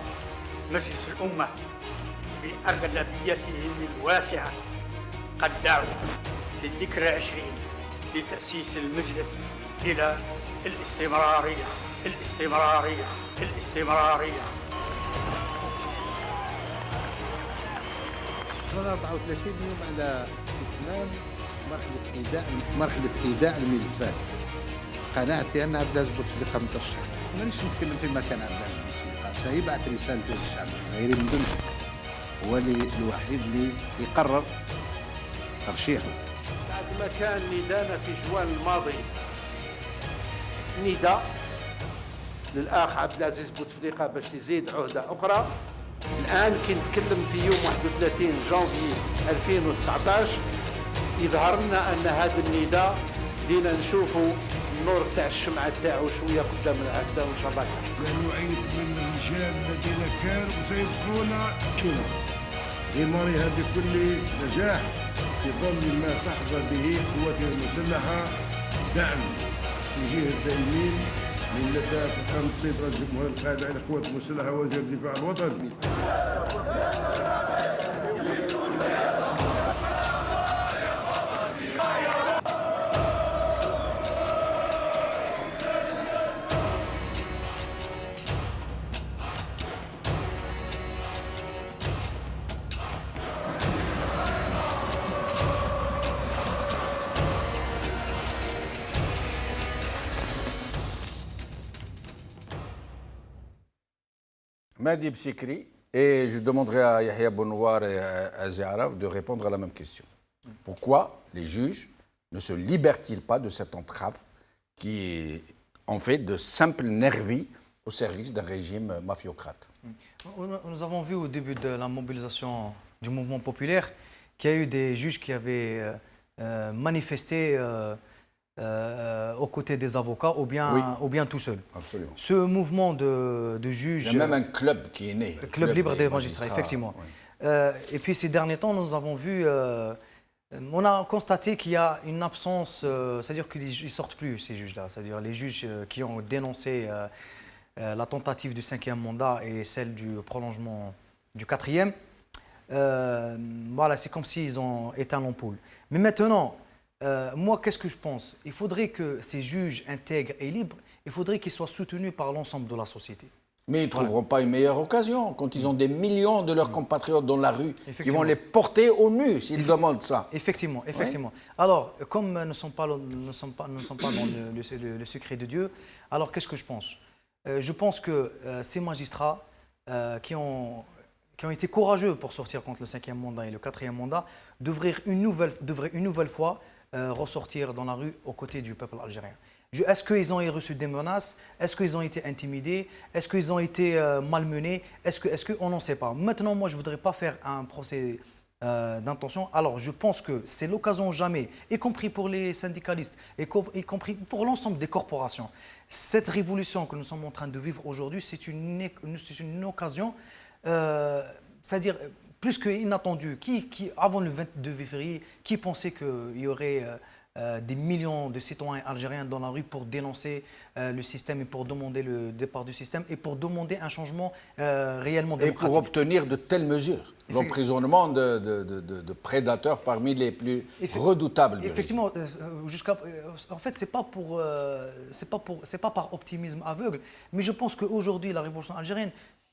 مجلس الأمة بأغلبيتهم الواسعة قد دعوا في الذكرى 20 لتأسيس المجلس إلى الاستمرارية. هنا 34 يوم على إتمام مرحلة إيداع الملفات. قناعتي أن عبد العزيز بوتفليقة مترشح. مانيش نتكلم في مكان عبد العزيز بوتفليقة، سيبعث رسالته للشعب الجزائري من دون شك. هو الوحيد اللي يقرر ترشيحه. بعد ما كان ندانا في جوان الماضي نداء للأخ عبد العزيز بوتفليقة باش يزيد عهدة أخرى، الآن كي نتكلم في يوم 31 جانفي 2019 يظهر لنا أن هذا النداء بدينا نشوفوا النور تاع الشمعة تاعو شوية قدامنا هكذا وإن شاء الله. نعيد من الرجال الذين كانوا سيبقون كنا إمارة هذه كل نجاح في ظل ما تحظى به قواتنا المسلحة دعم توجيه الدائمين من لدى فخامة السيد رئيس الجمهورية القائد على القوات المسلحة وزير الدفاع الوطني. Madi Bsikri, et je demanderai à Yahya Bonouar et à Zéaraf de répondre à la même question. Pourquoi les juges ne se libèrent-ils pas de cette entrave qui est en fait de simples nervis au service d'un régime mafiocrate? Nous avons vu au début de la mobilisation du mouvement populaire qu'il y a eu des juges qui avaient manifesté aux côtés des avocats ou bien tout seul. Absolument. Ce mouvement de juges... Il y a même un club qui est né. Club libre des magistrats, effectivement. Oui. Et puis ces derniers temps, nous avons vu... on a constaté qu'il y a une absence, c'est-à-dire qu'ils ne sortent plus, ces juges-là. C'est-à-dire les juges qui ont dénoncé la tentative du 5e mandat et celle du prolongement du 4e. Voilà, c'est comme s'ils ont éteint l'ampoule. Mais maintenant... moi, qu'est-ce que je pense? Il faudrait que ces juges intègres et libres, il faudrait qu'ils soient soutenus par l'ensemble de la société. Mais ils ne trouveront pas une meilleure occasion quand ils ont des millions de leurs compatriotes dans la rue qui vont les porter au nu s'ils demandent ça. Effectivement, effectivement. Ouais. Alors, comme nous ne sommes pas dans le secret de Dieu, alors qu'est-ce que je pense? Je pense que ces magistrats qui ont été courageux pour sortir contre le 5e mandat et le 4e mandat devraient une nouvelle fois ressortir dans la rue aux côtés du peuple algérien. Est-ce qu'ils ont reçu des menaces? Est-ce qu'ils ont été intimidés? Est-ce qu'ils ont été malmenés? On n'en sait pas. Maintenant, moi, je ne voudrais pas faire un procès d'intention. Alors, je pense que c'est l'occasion jamais, y compris pour les syndicalistes, y compris pour l'ensemble des corporations. Cette révolution que nous sommes en train de vivre aujourd'hui, c'est une occasion, c'est-à-dire plus qu'inattendue. Qui, avant le 22 février, qui pensait qu'il y aurait des millions de citoyens algériens dans la rue pour dénoncer le système et pour demander le départ du système et pour demander un changement réellement démocratique. Et pour obtenir de telles mesures, l'emprisonnement de prédateurs parmi les plus redoutables. Effectivement, en fait, c'est pas par optimisme aveugle, mais je pense qu'aujourd'hui, la révolution algérienne,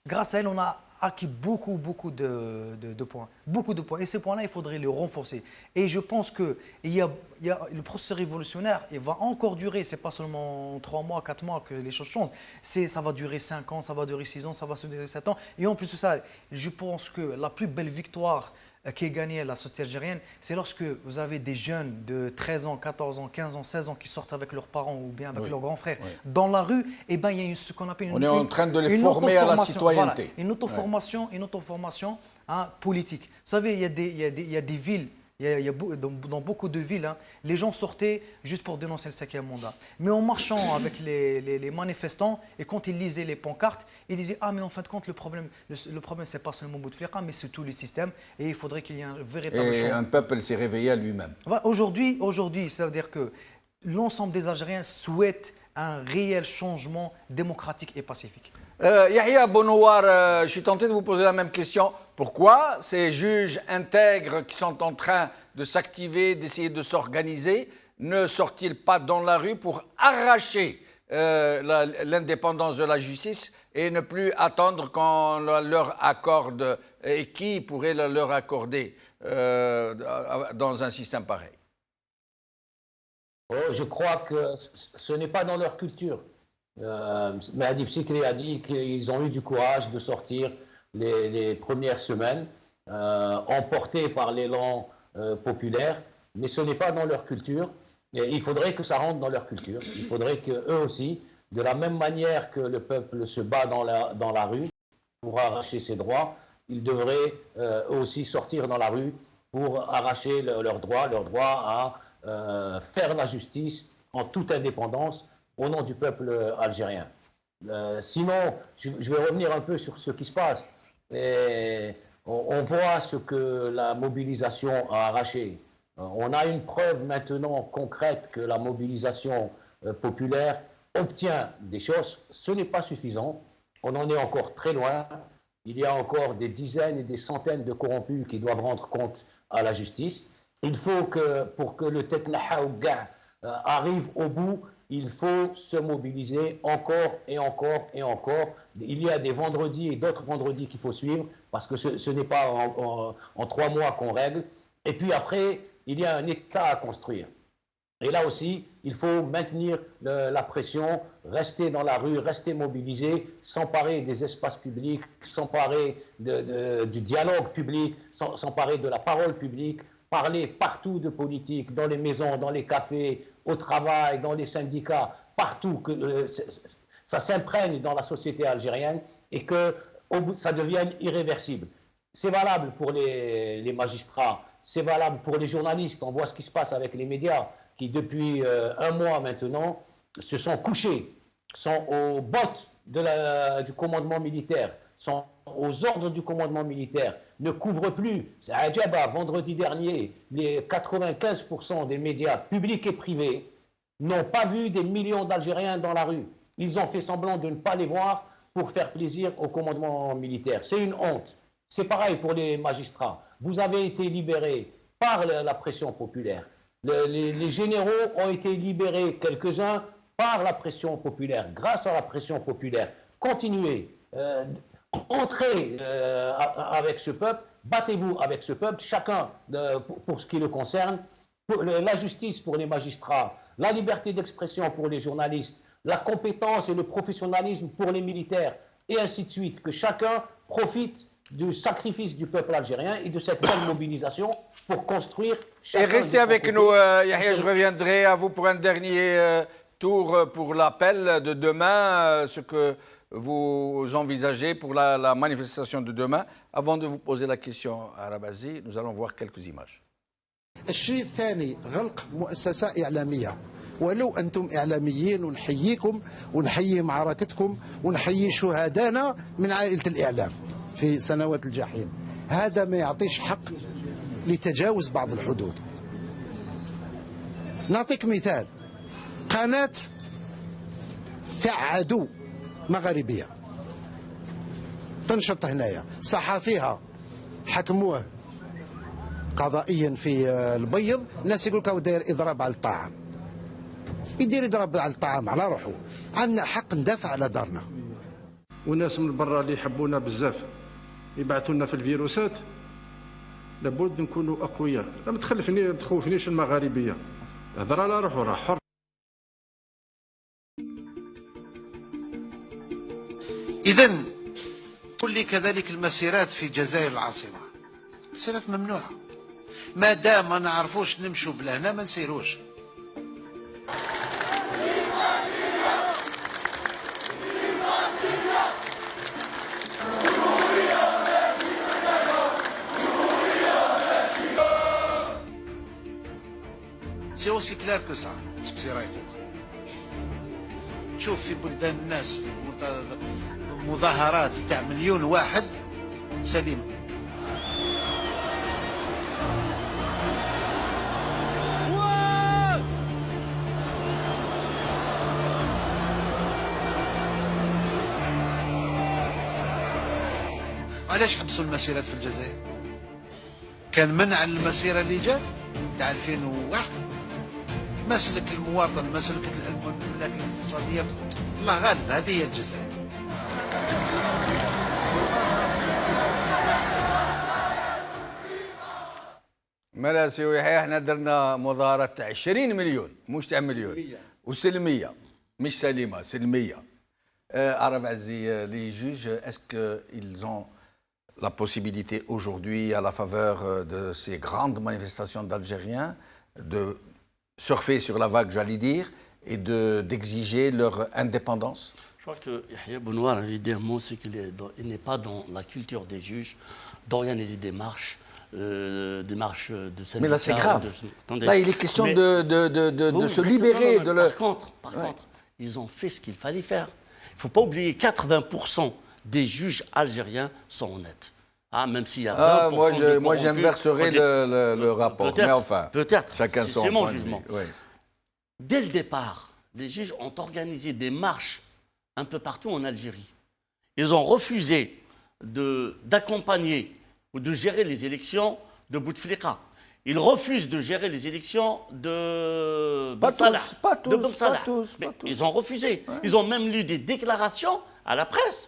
grâce à elle, on a acquis beaucoup de points. Beaucoup de points. Et ces points-là, il faudrait les renforcer. Et je pense que le processus révolutionnaire, il va encore durer. Ce n'est pas seulement 3 mois, 4 mois que les choses changent. Ça va durer 5 ans, ça va durer 6 ans, ça va durer 7 ans. Et en plus de ça, je pense que la plus belle victoire qui est gagnée à la société algérienne, c'est lorsque vous avez des jeunes de 13 ans, 14 ans, 15 ans, 16 ans qui sortent avec leurs parents ou bien avec leurs grands frères dans la rue, et ben, il y a ce qu'on appelle On est en train de les former à la citoyenneté. Voilà, une auto-formation politique. Vous savez, il y a des villes Dans beaucoup de villes, hein, les gens sortaient juste pour dénoncer le 5e mandat. Mais en marchant avec les manifestants, et quand ils lisaient les pancartes, ils disaient « Ah, mais en fin de compte, le problème c'est pas seulement Bouteflika, mais c'est tout le système, et il faudrait qu'il y ait un véritable changement. » Et un peuple s'est réveillé à lui-même. Aujourd'hui, ça veut dire que l'ensemble des Algériens souhaitent un réel changement démocratique et pacifique. Yahya Bonouar, je suis tenté de vous poser la même question. Pourquoi ces juges intègres qui sont en train de s'activer, d'essayer de s'organiser, ne sortent-ils pas dans la rue pour arracher l'indépendance de la justice et ne plus attendre qu'on leur accorde, et qui pourrait leur accorder dans un système pareil? Je crois que ce n'est pas dans leur culture. Mahdi Bsikri a dit qu'ils ont eu du courage de sortir les premières semaines, emportés par l'élan populaire, mais ce n'est pas dans leur culture. Et il faudrait que ça rentre dans leur culture. Il faudrait qu'eux aussi, de la même manière que le peuple se bat dans la rue pour arracher ses droits, ils devraient eux aussi sortir dans la rue pour arracher leurs droits à faire la justice en toute indépendance au nom du peuple algérien. Sinon, je vais revenir un peu sur ce qui se passe. Et on voit ce que la mobilisation a arraché. On a une preuve maintenant concrète que la mobilisation populaire obtient des choses. Ce n'est pas suffisant. On en est encore très loin. Il y a encore des dizaines et des centaines de corrompus qui doivent rendre compte à la justice. Il faut que, pour que le Tetnaha ou Ga arrive au bout, il faut se mobiliser encore et encore et encore. Il y a des vendredis et d'autres vendredis qu'il faut suivre, parce que ce n'est pas en 3 mois qu'on règle. Et puis après, il y a un État à construire. Et là aussi, il faut maintenir la pression, rester dans la rue, rester mobilisé, s'emparer des espaces publics, s'emparer du dialogue public, s'emparer de la parole publique, parler partout de politique, dans les maisons, dans les cafés, au travail, dans les syndicats, partout, que ça s'imprègne dans la société algérienne et que ça devienne irréversible. C'est valable pour les magistrats, c'est valable pour les journalistes. On voit ce qui se passe avec les médias qui, depuis 1 mois maintenant, se sont couchés, sont aux bottes du commandement militaire, sont aux ordres du commandement militaire, ne couvrent plus. C'est Adjaba, vendredi dernier, les 95% des médias publics et privés n'ont pas vu des millions d'Algériens dans la rue. Ils ont fait semblant de ne pas les voir pour faire plaisir au commandement militaire. C'est une honte. C'est pareil pour les magistrats. Vous avez été libérés par la pression populaire. Les généraux ont été libérés, quelques-uns, par la pression populaire, grâce à la pression populaire. Continuez. Entrez avec ce peuple, battez-vous avec ce peuple, chacun pour ce qui le concerne, la justice pour les magistrats, la liberté d'expression pour les journalistes, la compétence et le professionnalisme pour les militaires, et ainsi de suite, que chacun profite du sacrifice du peuple algérien et de cette bonne mobilisation pour construire... Et restez avec nous, Yahya, je reviendrai à vous pour un dernier tour pour l'appel de demain, ce que vous envisagez pour la manifestation de demain. Avant de vous poser la question, Arabazi, nous allons voir quelques images. الشيء الثاني غلق مؤسسة إعلامية ولو أنتم إعلاميين ونحييكم ونحيي معركتكم ونحيي شهدانا من عائلة الإعلام في سنوات الجحيم. هذا ما يعطيش حق لتجاوز بعض الحدود. نعطيك مثال، قناة تاع عدو مغاربية تنشط هنايا، صحفيها حكموه قضائيا في البيض، الناس يقول لك داير اضراب على الطعام. يدير اضراب على الطعام على روحه، عندنا حق ندافع على دارنا. والناس من برا اللي يحبونا بزاف يبعثوا لنا في الفيروسات، لابد نكونوا اقوياء. ما تخوفنيش المغاربيه، هضر على روحه راه حر. اذا قل لي كذلك المسيرات في الجزائر العاصمه، مسيرات ممنوعه. ما دام ما نعرفوش نمشوا بلهنا ما نسيروش. aussi clair que ça. تشوف في بلدان الناس مظاهرات تاع مليون واحد سليمه. علاش حبسوا المسيرات في الجزائر؟ كان منع المسيره اللي جات تاع 2001 مسلك المواطن، مسلك المملكه الاقتصاديه. الله غالب، هذه هي الجزائر. مالا سي يحيى، احنا درنا مظاهرات تاع 20 مليون مش تاع مليون وسلميه مش سليمه سلميه. عرف عزي، les juges, est-ce qu'ils ont la possibilité aujourd'hui, à la faveur de ces grandes manifestations d'Algériens, de surfer sur la vague, j'allais dire, et d'exiger leur indépendance? Je crois que Yahya Bounoir avait dit un mot, c'est qu'il n'est pas dans la culture des juges d'organiser des marches de syndicats. Mais là, c'est grave. Là, il est question de se libérer. Par contre, ils ont fait ce qu'il fallait faire. Il ne faut pas oublier, 80% des juges algériens sont honnêtes. Ah, même s'il y a 20% moi, j'inverserai le rapport. Mais enfin, chacun son point de vue. Oui. Dès le départ, les juges ont organisé des marches un peu partout en Algérie. Ils ont refusé d'accompagner ou de gérer les élections de Bouteflika. Ils refusent de gérer les élections de Pas tous. Ils ont refusé. Ouais. Ils ont même lu des déclarations à la presse.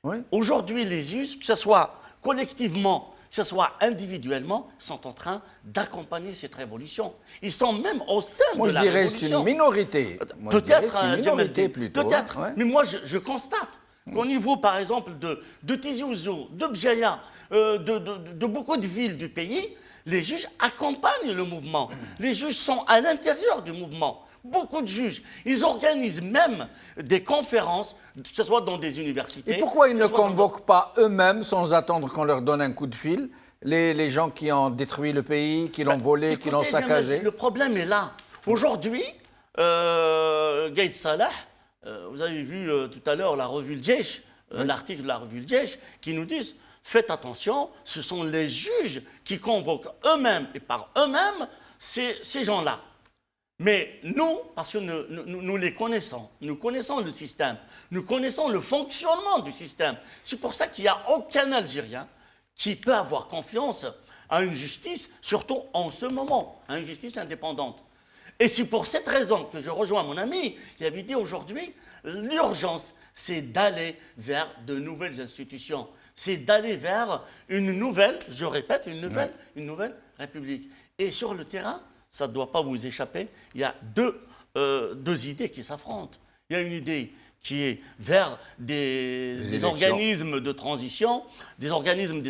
Oui. Aujourd'hui, les juges, que ce soit collectivement, que ce soit individuellement, sont en train d'accompagner cette révolution. Ils sont même au sein de la révolution. Moi, je dirais c'est une minorité. Peut-être, mais moi, je constate qu'au niveau, par exemple, de Tizi Ouzou, de Bjaya, de beaucoup de villes du pays, les juges accompagnent le mouvement. Les juges sont à l'intérieur du mouvement. Beaucoup de juges. Ils organisent même des conférences, que ce soit dans des universités. Et pourquoi ils ne convoquent pas eux-mêmes, sans attendre qu'on leur donne un coup de fil, les gens qui ont détruit le pays, qui l'ont volé, qui l'ont saccagé? Le problème est là. Aujourd'hui, Gaïd Salah, vous avez vu tout à l'heure la revue Le Djesh, l'article de la revue Le Djesh, qui nous dit faites attention, ce sont les juges qui convoquent eux-mêmes et par eux-mêmes ces gens-là. Mais nous, parce que nous les connaissons, nous connaissons le système, nous connaissons le fonctionnement du système. C'est pour ça qu'il n'y a aucun Algérien qui peut avoir confiance à une justice, surtout en ce moment, à une justice indépendante. Et c'est pour cette raison que je rejoins mon ami qui avait dit aujourd'hui, l'urgence, c'est d'aller vers de nouvelles institutions. C'est d'aller vers une nouvelle, je répète, une nouvelle république. Et sur le terrain, ça ne doit pas vous échapper, il y a deux idées qui s'affrontent. Il y a une idée qui est vers des organismes de transition, des mécanismes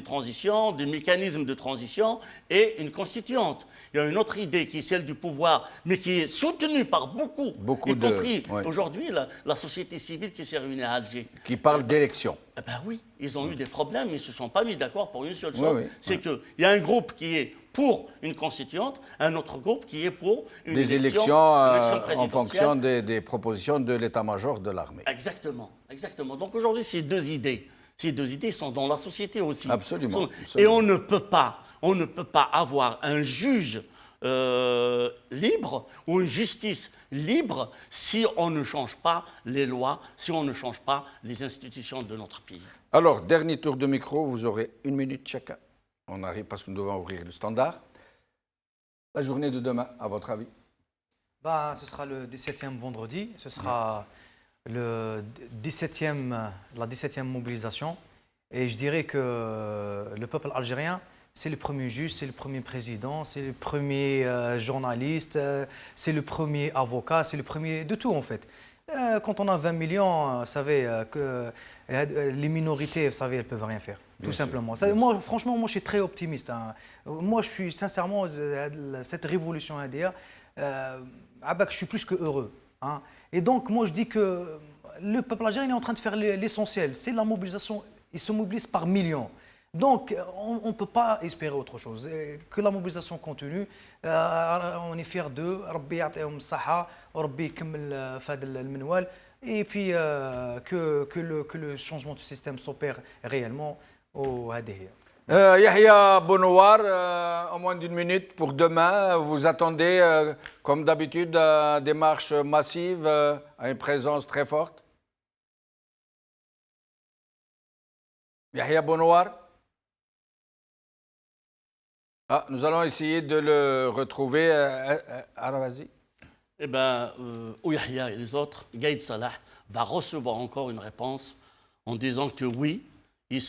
de transition et une constituante. Il y a une autre idée qui est celle du pouvoir, mais qui est soutenue par beaucoup y compris aujourd'hui la société civile qui s'est réunie à Alger. Qui parle d'élections. Eh ben oui, ils ont eu des problèmes, ils ne se sont pas mis d'accord pour une seule chose. C'est qu'il y a un groupe qui est pour une constituante, un autre groupe qui est pour une élection en fonction des propositions de l'état-major de l'armée. Exactement. Donc aujourd'hui, ces deux idées sont dans la société aussi. Absolument. Et on ne peut pas avoir un juge libre ou une justice libre si on ne change pas les lois, si on ne change pas les institutions de notre pays. Alors, dernier tour de micro, vous aurez 1 minute chacun. On arrive parce que nous devons ouvrir le standard. La journée de demain, à votre avis? Ce sera le 17e vendredi. Ce sera la 17e mobilisation. Et je dirais que le peuple algérien, c'est le premier juge, c'est le premier président, c'est le premier journaliste, c'est le premier avocat, c'est le premier de tout en fait. Quand on a 20 millions, vous savez que les minorités, vous savez, elles ne peuvent rien faire. Tout simplement. Moi, franchement, je suis très optimiste. Moi, je suis sincèrement, cette révolution ADA, je suis plus que heureux. Et donc, moi, je dis que le peuple algérien est en train de faire l'essentiel. C'est la mobilisation. Ils se mobilisent par millions. Donc, on ne peut pas espérer autre chose. Que la mobilisation continue, on est fiers d'eux. Rabbi يعطيهم الصحة وربي يكمل في هذا المنوال. Et puis, que le changement du système s'opère réellement. Yahya Bonouar, en moins d'une minute pour demain, vous attendez, comme d'habitude, des marches massives, à une présence très forte? Yahya Bonouar? Ah, nous allons essayer de le retrouver. Vas-y. Eh bien, Yahya et les autres, Gaïd Salah va recevoir encore une réponse en disant que oui, il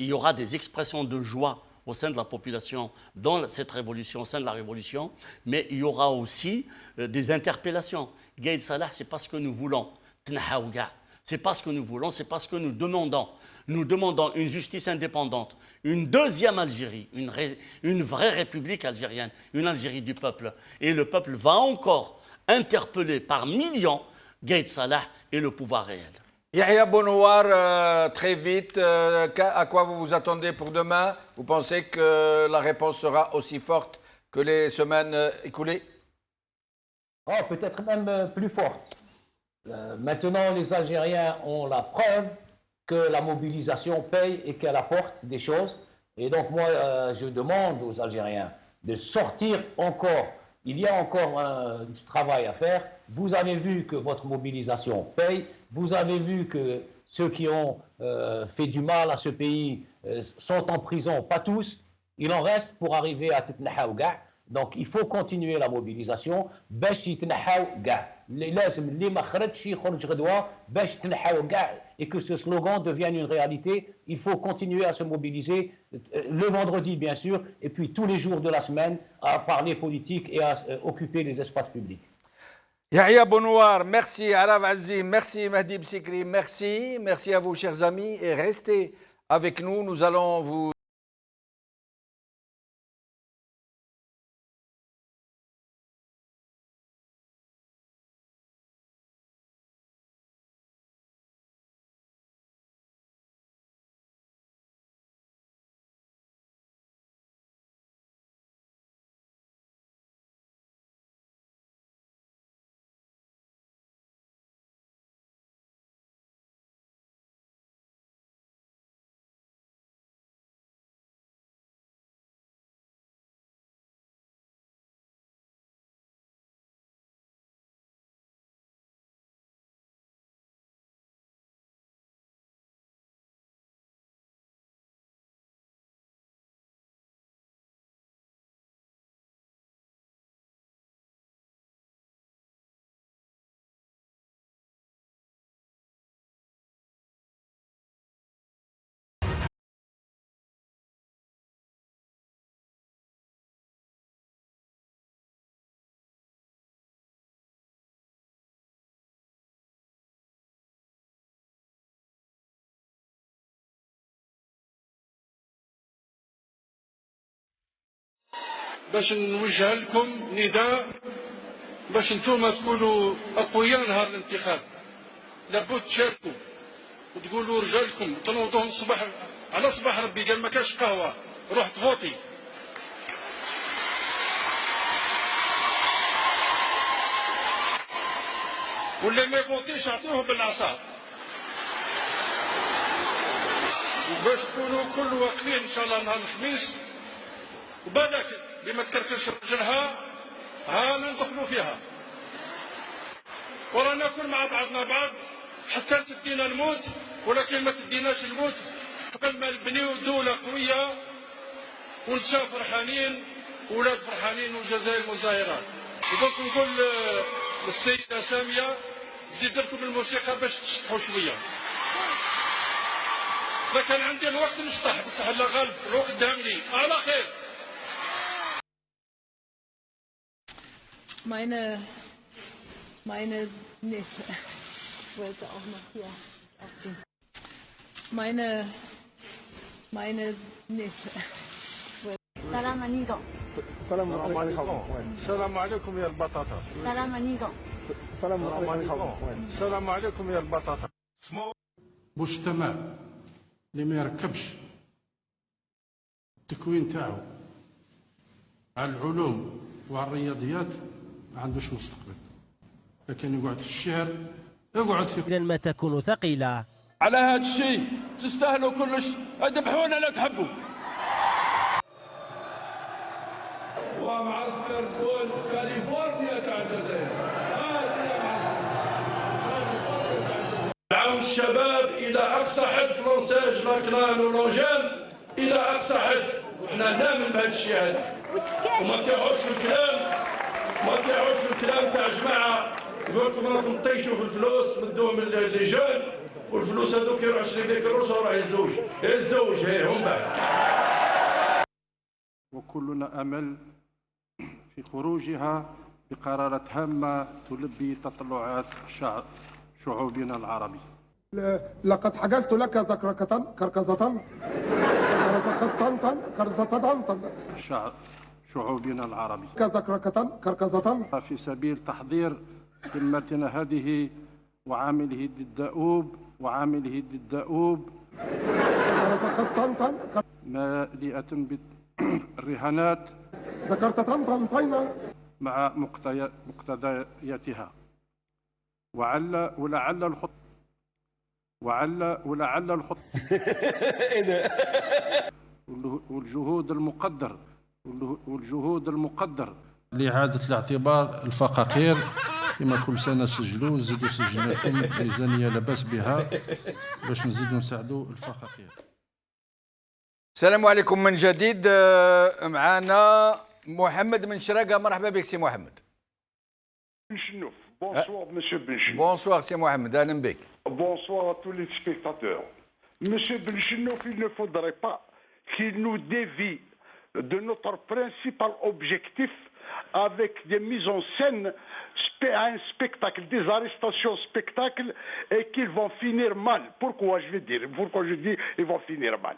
y aura des expressions de joie au sein de la population dans cette révolution, au sein de la révolution, mais il y aura aussi des interpellations. Gaïd Salah, c'est pas ce que nous voulons. C'est pas ce que nous voulons, c'est pas ce que nous demandons. Nous demandons une justice indépendante, une deuxième Algérie, une vraie république algérienne, une Algérie du peuple. Et le peuple va encore interpeller par millions Gaïd Salah et le pouvoir réel. Yahya Bonouar, très vite, à quoi vous vous attendez pour demain? Vous pensez que la réponse sera aussi forte que les semaines écoulées? Oh, peut-être même plus forte. Maintenant, les Algériens ont la preuve que la mobilisation paye et qu'elle apporte des choses. Et donc, moi, je demande aux Algériens de sortir encore. Il y a encore du travail à faire. Vous avez vu que votre mobilisation paye. Vous avez vu que ceux qui ont fait du mal à ce pays sont en prison, pas tous. Il en reste pour arriver à Titnahaou Ga. Donc il faut continuer la mobilisation. باش يتنحاو كاع لازم اللي ما خرجش يخرج غدوه باش تنحاو كاع et que ce slogan devienne une réalité. Il faut continuer à se mobiliser le vendredi bien sûr et puis tous les jours de la semaine à parler politique et à occuper les espaces publics. Yahya Bonouar, merci. Araf Azim, merci. Mahdi Bsikri, merci. Merci à vous, chers amis. Et restez avec nous. Nous allons vous باش نوجه لكم نداء باش نتوما تكونوا اقوياء نهار الانتخاب. لابد تشاركوا وتقولوا رجالكم تنوضوا الصباح على صباح ربي قال ما كاش قهوه روح تفوتي. واللي ما يفوتيش اعطوه بالعصا. وباش تكونوا كل واقفين ان شاء الله نهار الخميس وبالك بما تكركش رجلها هانا ندخلوا فيها ورانا ناكل مع بعضنا بعض حتى تدينا الموت ولكن ما تديناش الموت قبل ما نبنيو دولة قوية ونساء فرحانين وولاد فرحانين والجزائر مزاهرات. وبغيت نقول للسيدة سامية زيد لكم الموسيقى باش تشطحوا شوية. ما كان عندي الوقت نشطح بصح الله غالب الوقت دامني على خير. Meine, nee, ich wollte auch noch hier auf den, nee. Salam alaikum. السلام عليكم. السلام عليكم يا البطاطا. Salam alaikum. السلام عليكم. السلام عليكم يا البطاطا. مجتمع اللي ما يركبش التكوين تاعو على العلوم وعلى الرياضيات ما عندوش مستقبل، لكن يقعد في الشعر يقعد في. إذا ما تكون ثقيلة. على هذا الشيء تستاهلوا كلش، ذبحونا لا تحبوا. ومعسكر دول كاليفورنيا تاع الجزائر، دعوا الشباب الى اقصى حد فرونساج لاكلان ولونجان الى اقصى حد، وحنا نامن بهذا الشيء هذا، وما تيحوش في الكلام، ما تيحوش في الكلام تاع جماعه يقول لكم راكم طيشوا في الفلوس مدوهم لي جون، والفلوس هذوك يروح يشري بيك الروس وراح يتزوج هي هم بعد. وكلنا امل في خروجها بقرارات هامه تلبي تطلعات شعوبنا العربي. لقد حجزت لك زكركة كركزة شعوبنا العربي كزكركة كركزة في سبيل تحضير قمتنا هذه وعامله وعامله الدؤوب مليئة بالرهانات ذكرت طنطا مع مقتضياتها ولعل الخط والجهود المقدر لإعادة الاعتبار الفقاقير كما كل سنة سجلوا نزيدوا سجلنا لكم ميزانية لا بأس بها باش نزيدوا نساعدوا الفقاقير. السلام عليكم من جديد. معنا محمد من شراقة. مرحبا بك سي محمد. Benchenouf. Bonsoir, monsieur Benchenouf. Bonsoir, c'est Mohamed. Alain Bek. Bonsoir à tous les spectateurs. Monsieur Benchenouf, il ne faudrait pas qu'il nous dévie de notre principal objectif avec des mises en scène à un spectacle, des arrestations spectacles, et qu'ils vont finir mal. Pourquoi je dis ils vont finir mal?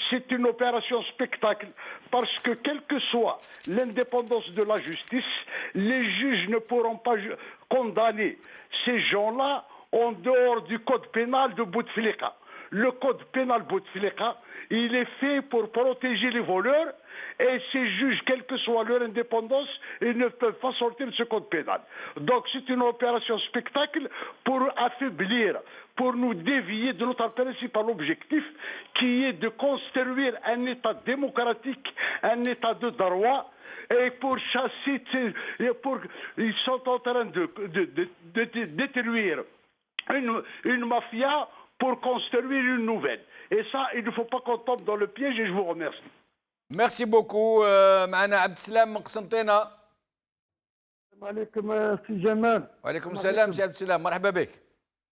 C'est une opération spectacle parce que quelle que soit l'indépendance de la justice, les juges ne pourront pas condamner ces gens-là en dehors du code pénal de Bouteflika. Le code pénal Bouteflika, il est fait pour protéger les voleurs, et ces juges, quelle que soit leur indépendance, ils ne peuvent pas sortir de ce code pénal. Donc c'est une opération spectacle pour affaiblir, pour nous dévier de notre principal objectif, qui est de construire un État démocratique, un État de droit, et pour chasser, ils sont en train de détruire une mafia pour construire une nouvelle. Et ça, il ne faut pas qu'on tombe dans le piège, et je vous remercie. Merci beaucoup. معنا عبد السلام من قسنطينة. السلام عليكم سي جمال. وعليكم السلام سي عبد السلام. مرحبا بك.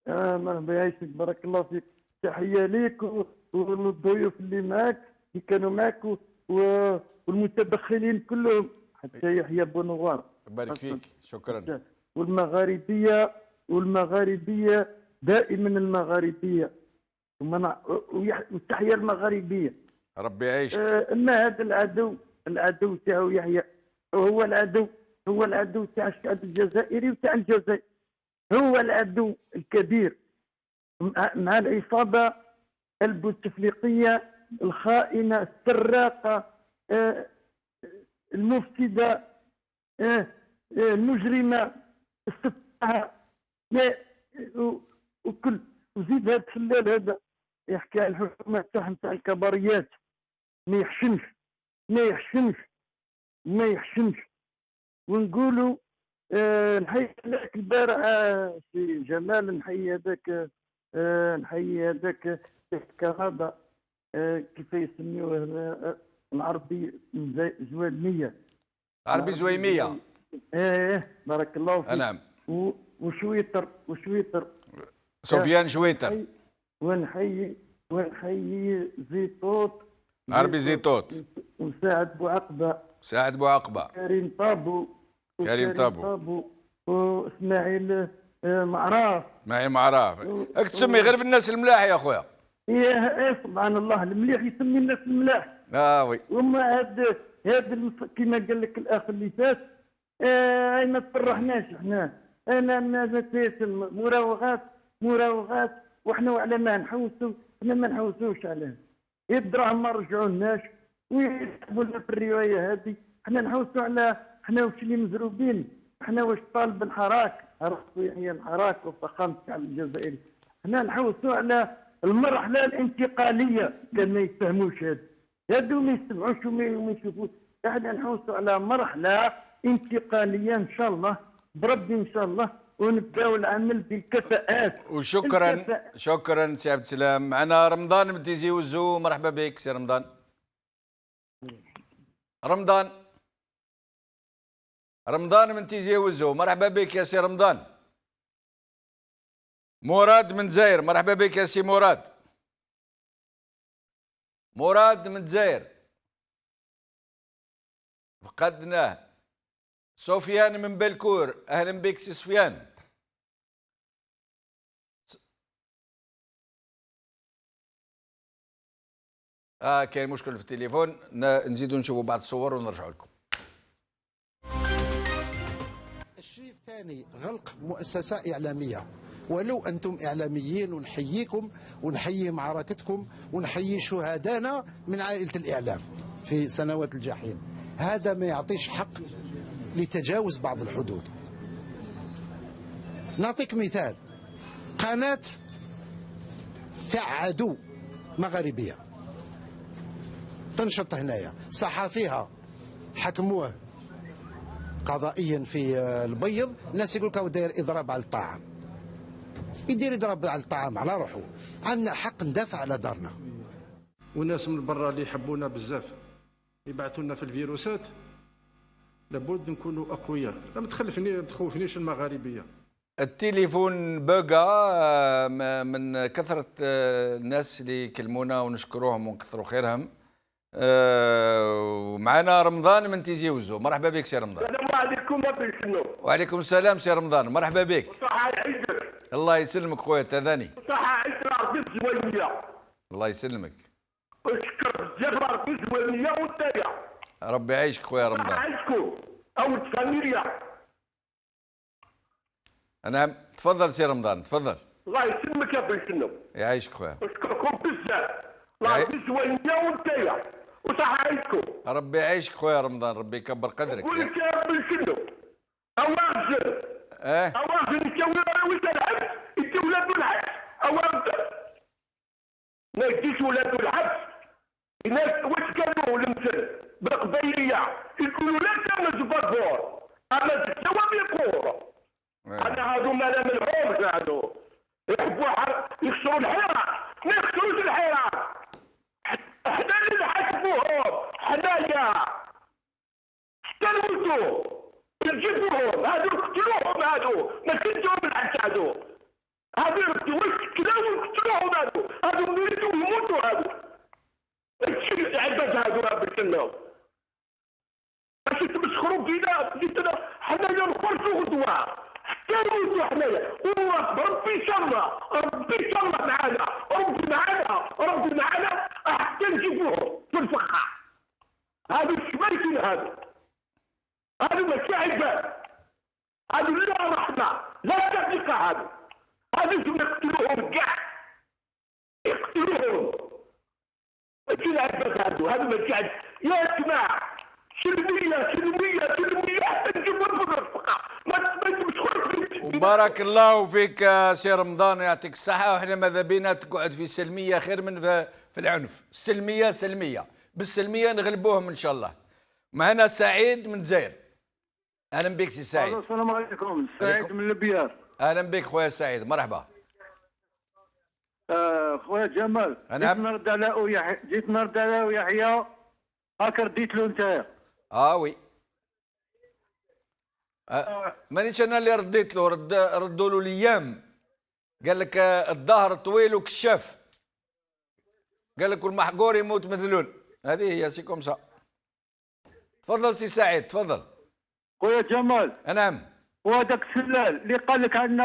مرحبا يعيشك بارك الله فيك. تحية ليك والضيوف اللي معك اللي كانوا معك والمتبخلين كلهم حتى يحيى بونوار. بارك فيك. شكرا. والمغاربية دائما المغاربية والتحية المغاربية. ربي يعيشك. اما هذا العدو تاعو يحيى هو العدو تاع الشعب الجزائري وتاع الجزائر، هو العدو الكبير مع العصابة البوتفليقية الخائنة السراقة المفسدة المجرمة السفاحة وكل. وزيد هذا الحلال هذا يحكي على الحكومة تاعهم تاع الكباريات ما يحشمش ونقولوا نحيي لك البارح سي جمال، نحيي هذاك كهذا كيف يسميوه العربي زويمية. عربي زويمية. بارك الله فيك. نعم. وشويتر سفيان شويتر. ونحيي زيتوت عربي زيتوت وسعد بوعقبة كريم طابو واسماعيل معراف. راك تسمي غير في الناس الملاح يا خويا. سبحان الله، المليح يسمي الناس الملاح. وي. وما هذا كما قال لك الاخ اللي فات ما تفرحناش احنا. انا ما مراوغات وحنا على ما نحوسوا، احنا ما نحوسوش عليه. الدراهم ما رجعولناش ويحبوا لنا في الروايه هذه. حنا نحوسوا على حنا واش اللي مزروبين، حنا واش طالب الحراك، عرفتوا يعني الحراك وفخامه الشعب الجزائري. حنا نحوسوا على المرحله الانتقاليه، كان ما يفهموش هادو ما يسمعوش وما يشوفوش. احنا نحوسوا على مرحله انتقاليه ان شاء الله بربي ان شاء الله، ونبداو العمل بالكفاءات. وشكرا شكرا سي عبد السلام. معنا رمضان من تيزي وزو، مرحبا بك سي رمضان. رمضان من تيزي وزو، مرحبا بك يا سي رمضان. مراد من زاير، مرحبا بك يا سي مراد. مراد من زاير فقدناه. سفيان من بلكور، اهلا بك سي سفيان. كاين مشكل في التليفون، نزيدوا نشوفوا بعض الصور ونرجعوا لكم. الشيء الثاني غلق مؤسسة إعلامية، ولو أنتم إعلاميين، ونحييكم ونحيي معركتكم ونحيي شهدانا من عائلة الإعلام في سنوات الجحيم. هذا ما يعطيش حق لتجاوز بعض الحدود. نعطيك مثال، قناة تاع عدو مغاربية تنشط هنايا، صحفيها حكموه قضائيا في البيض، الناس يقول لك داير اضراب على الطعام. يدير اضراب على الطعام على روحه، عندنا حق ندافع على دارنا. وناس من برا اللي يحبونا بزاف يبعثوا لنا في الفيروسات، لابد نكونوا اقوياء. ما تخوفنيش المغاربيه. التليفون بقى من كثرة الناس اللي يكلمونا ونشكروهم ونكثروا خيرهم. ومعنا رمضان من تيزي وزو، مرحبا بك سي رمضان. السلام عليكم ابي شنو. وعليكم السلام سي رمضان، مرحبا بك. صحة يعيشك. الله يسلمك خويا تاذاني. صحة يعيشك ربي الزوينية. الله يسلمك. اشكر بزاف ربي الزوينية وانتيا. ربي يعيشك خويا رمضان. صحة يعيشكم أول فاميليا. نعم تفضل سي رمضان تفضل. الله يسلمك يا بي شنو. يعيشك خويا. اشكركم بزاف. ربي الزوينية وانتيا. وصحة يعيشكم. ربي يعيشك خويا رمضان، ربي يكبر قدرك. قول لك يا بي شنو. أواجر. أواجر يسوي ولا الحبس، أنت ولاد الحبس، أواجر. ما يجيش ولاد الحبس. الناس واش كانوا المثل بالقبيلية يقولوا لا تمز بابور، أما الجواب يقول. أنا هادو ما لا منهم هادو. يحبوا يكسروا الحيران، ما يكسروش الحيران. حنا اللي نحاسبوهم، حنايا. استلمتوا. نجيبوهم، هادو نقتلوهم هادو، ما كنتوهم الحبس هادو. هادو يقتلوهم ويقتلوهم هادو يريدوا يموتوا هادو. الشيء العباد هادو بالسنة. باش تمسخروا فينا، حنايا نخرجوا غدوة. حتى نموتوا حنايا، وربي ان شاء الله، ربي ان شاء الله معانا، ربي معانا، حتى نجيبوهم في الفخة. هادو الشمايكين هادو ماشي عباد. هادو لا رحمة، لا تفرقة هادو يقتلوهم كاع. يقتلوهم. ماشي العباد هادو ماشي عباد. يا جماعة سلمية حتى نجيبوهم في الفخة. ما تمسخروش. وبارك الله فيك سي رمضان يعطيك الصحة، وحنا ماذا بينا تقعد في السلمية خير من في العنف. السلمية سلمية، بالسلمية نغلبوهم إن شاء الله. معنا سعيد من الجزائر. أهلا بك سي سعيد. السلام عليكم، سعيد من البيار. أهلا بك خويا سعيد، مرحبا. خويا جمال، جيت نرد على يحيى، هاك رديت له أنت. وي. مانيش انا اللي رديت له، ردوا له الايام. قال لك الظهر طويل وكشاف. قال لك والمحقور يموت مذلول. هذه هي سي كوم سا. تفضل سي سعيد تفضل. خويا جمال. نعم. وهذاك السلال اللي قال لك عندنا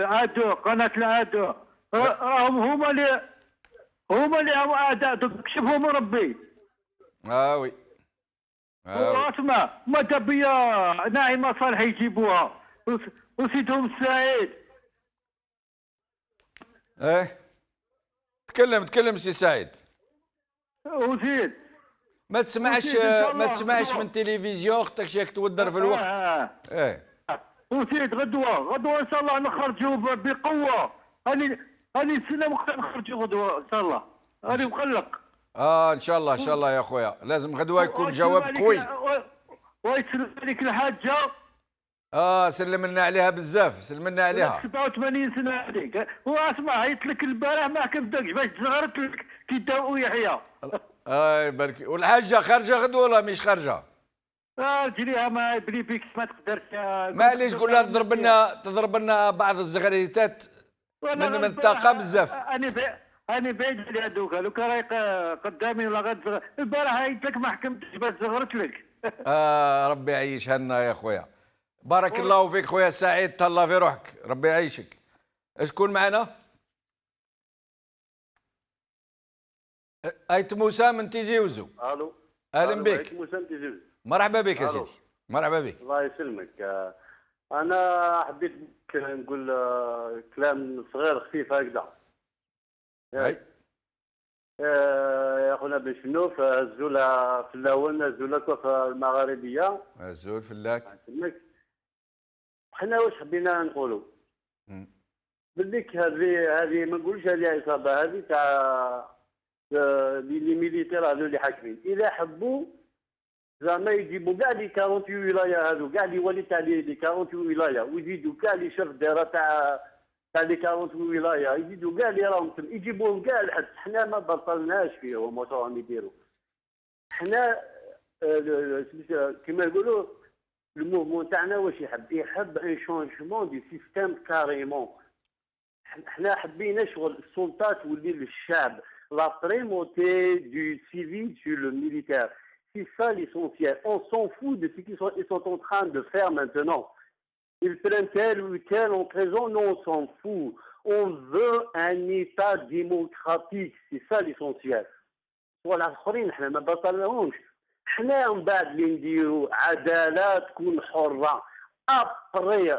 عدو، قناة العدو، راهم هما اللي اعداء، كشفهم ربي. وي. واسمع، ماذا بيا ناعمة صالح يجيبوها وسيدهم السعيد. تكلم سي سعيد. وزيد ما تسمعش من تلفزيون اختك شاك تودر في الوقت. ايه ونسيت غدوه ان شاء الله نخرجوا بقوه. هذه السنه وقت نخرجوا غدوه ان شاء الله. هذه مخلق. ان شاء الله يا خويا، لازم غدوه يكون جواب قوي. ويسلم عليك الحاجه. سلم لنا عليها بزاف، سلم لنا عليها. 87 سنه هذيك. واسمع عيطت لك البارح ما كنتكش باش تزغرت لك كي داو يحيى. يبارك. والحاجه خارجه غدوه ولا مش خارجه؟ جريها ما بلي بيك ما تقدرش. معليش قول لها تضرب لنا بعض الزغريتات من منطقه بزاف. انا بعيد على هذوك راهي قدامي ولا غد البارح عيطت لك ما حكمتش باش زغرت لك. ربي يعيشها لنا يا خويا. بارك الله فيك خويا سعيد، تهلا في روحك، ربي يعيشك. شكون معنا؟ ايت موسى من تيزي وزو. الو اهلا بك. ايت موسى من تيزي وزو. مرحبا بك يا سيدي. مرحبا بك. الله يسلمك. انا حبيت نقول كلام صغير خفيف هكذا. اي يا خونا بن شنوف، الزوله في الاول الزوله في المغاربيه. الزول فلاك. حنا واش حبينا نقولوا؟ بالك هذه ما نقولش هذه عصابه، هذه تاع لي ميليتير هذو اللي حاكمين. اذا حبوا زعما يجيبوا كاع لي 48 ولايه هذو، كاع لي ولي تاع لي 48 ولايه، ويزيدوا كاع لي شيف دايره تاع لي 48 ولايه، يزيدوا كاع اللي راهم يجيبوهم كاع لحد. حنا ما بطلناش فيهم واش راهم يديروا. حنا كما يقولوا الموفمون تاعنا واش يحب ان شونجمون دي سيستيم كاريمون. حنا حبينا شغل السلطه تولي للشعب، لا بريموتي دو سيفيل sur le militaire. C'est ça l'essentiel. On s'en fout de ce qu'ils sont en train de faire maintenant. Ils prennent tel ou tel en prison, non, on s'en fout. On veut un État démocratique, c'est ça l'essentiel. Voilà, الآخرين حنا ما بطلناهمش. حنا من بعد اللي نديروا عداله تكون حره. ابري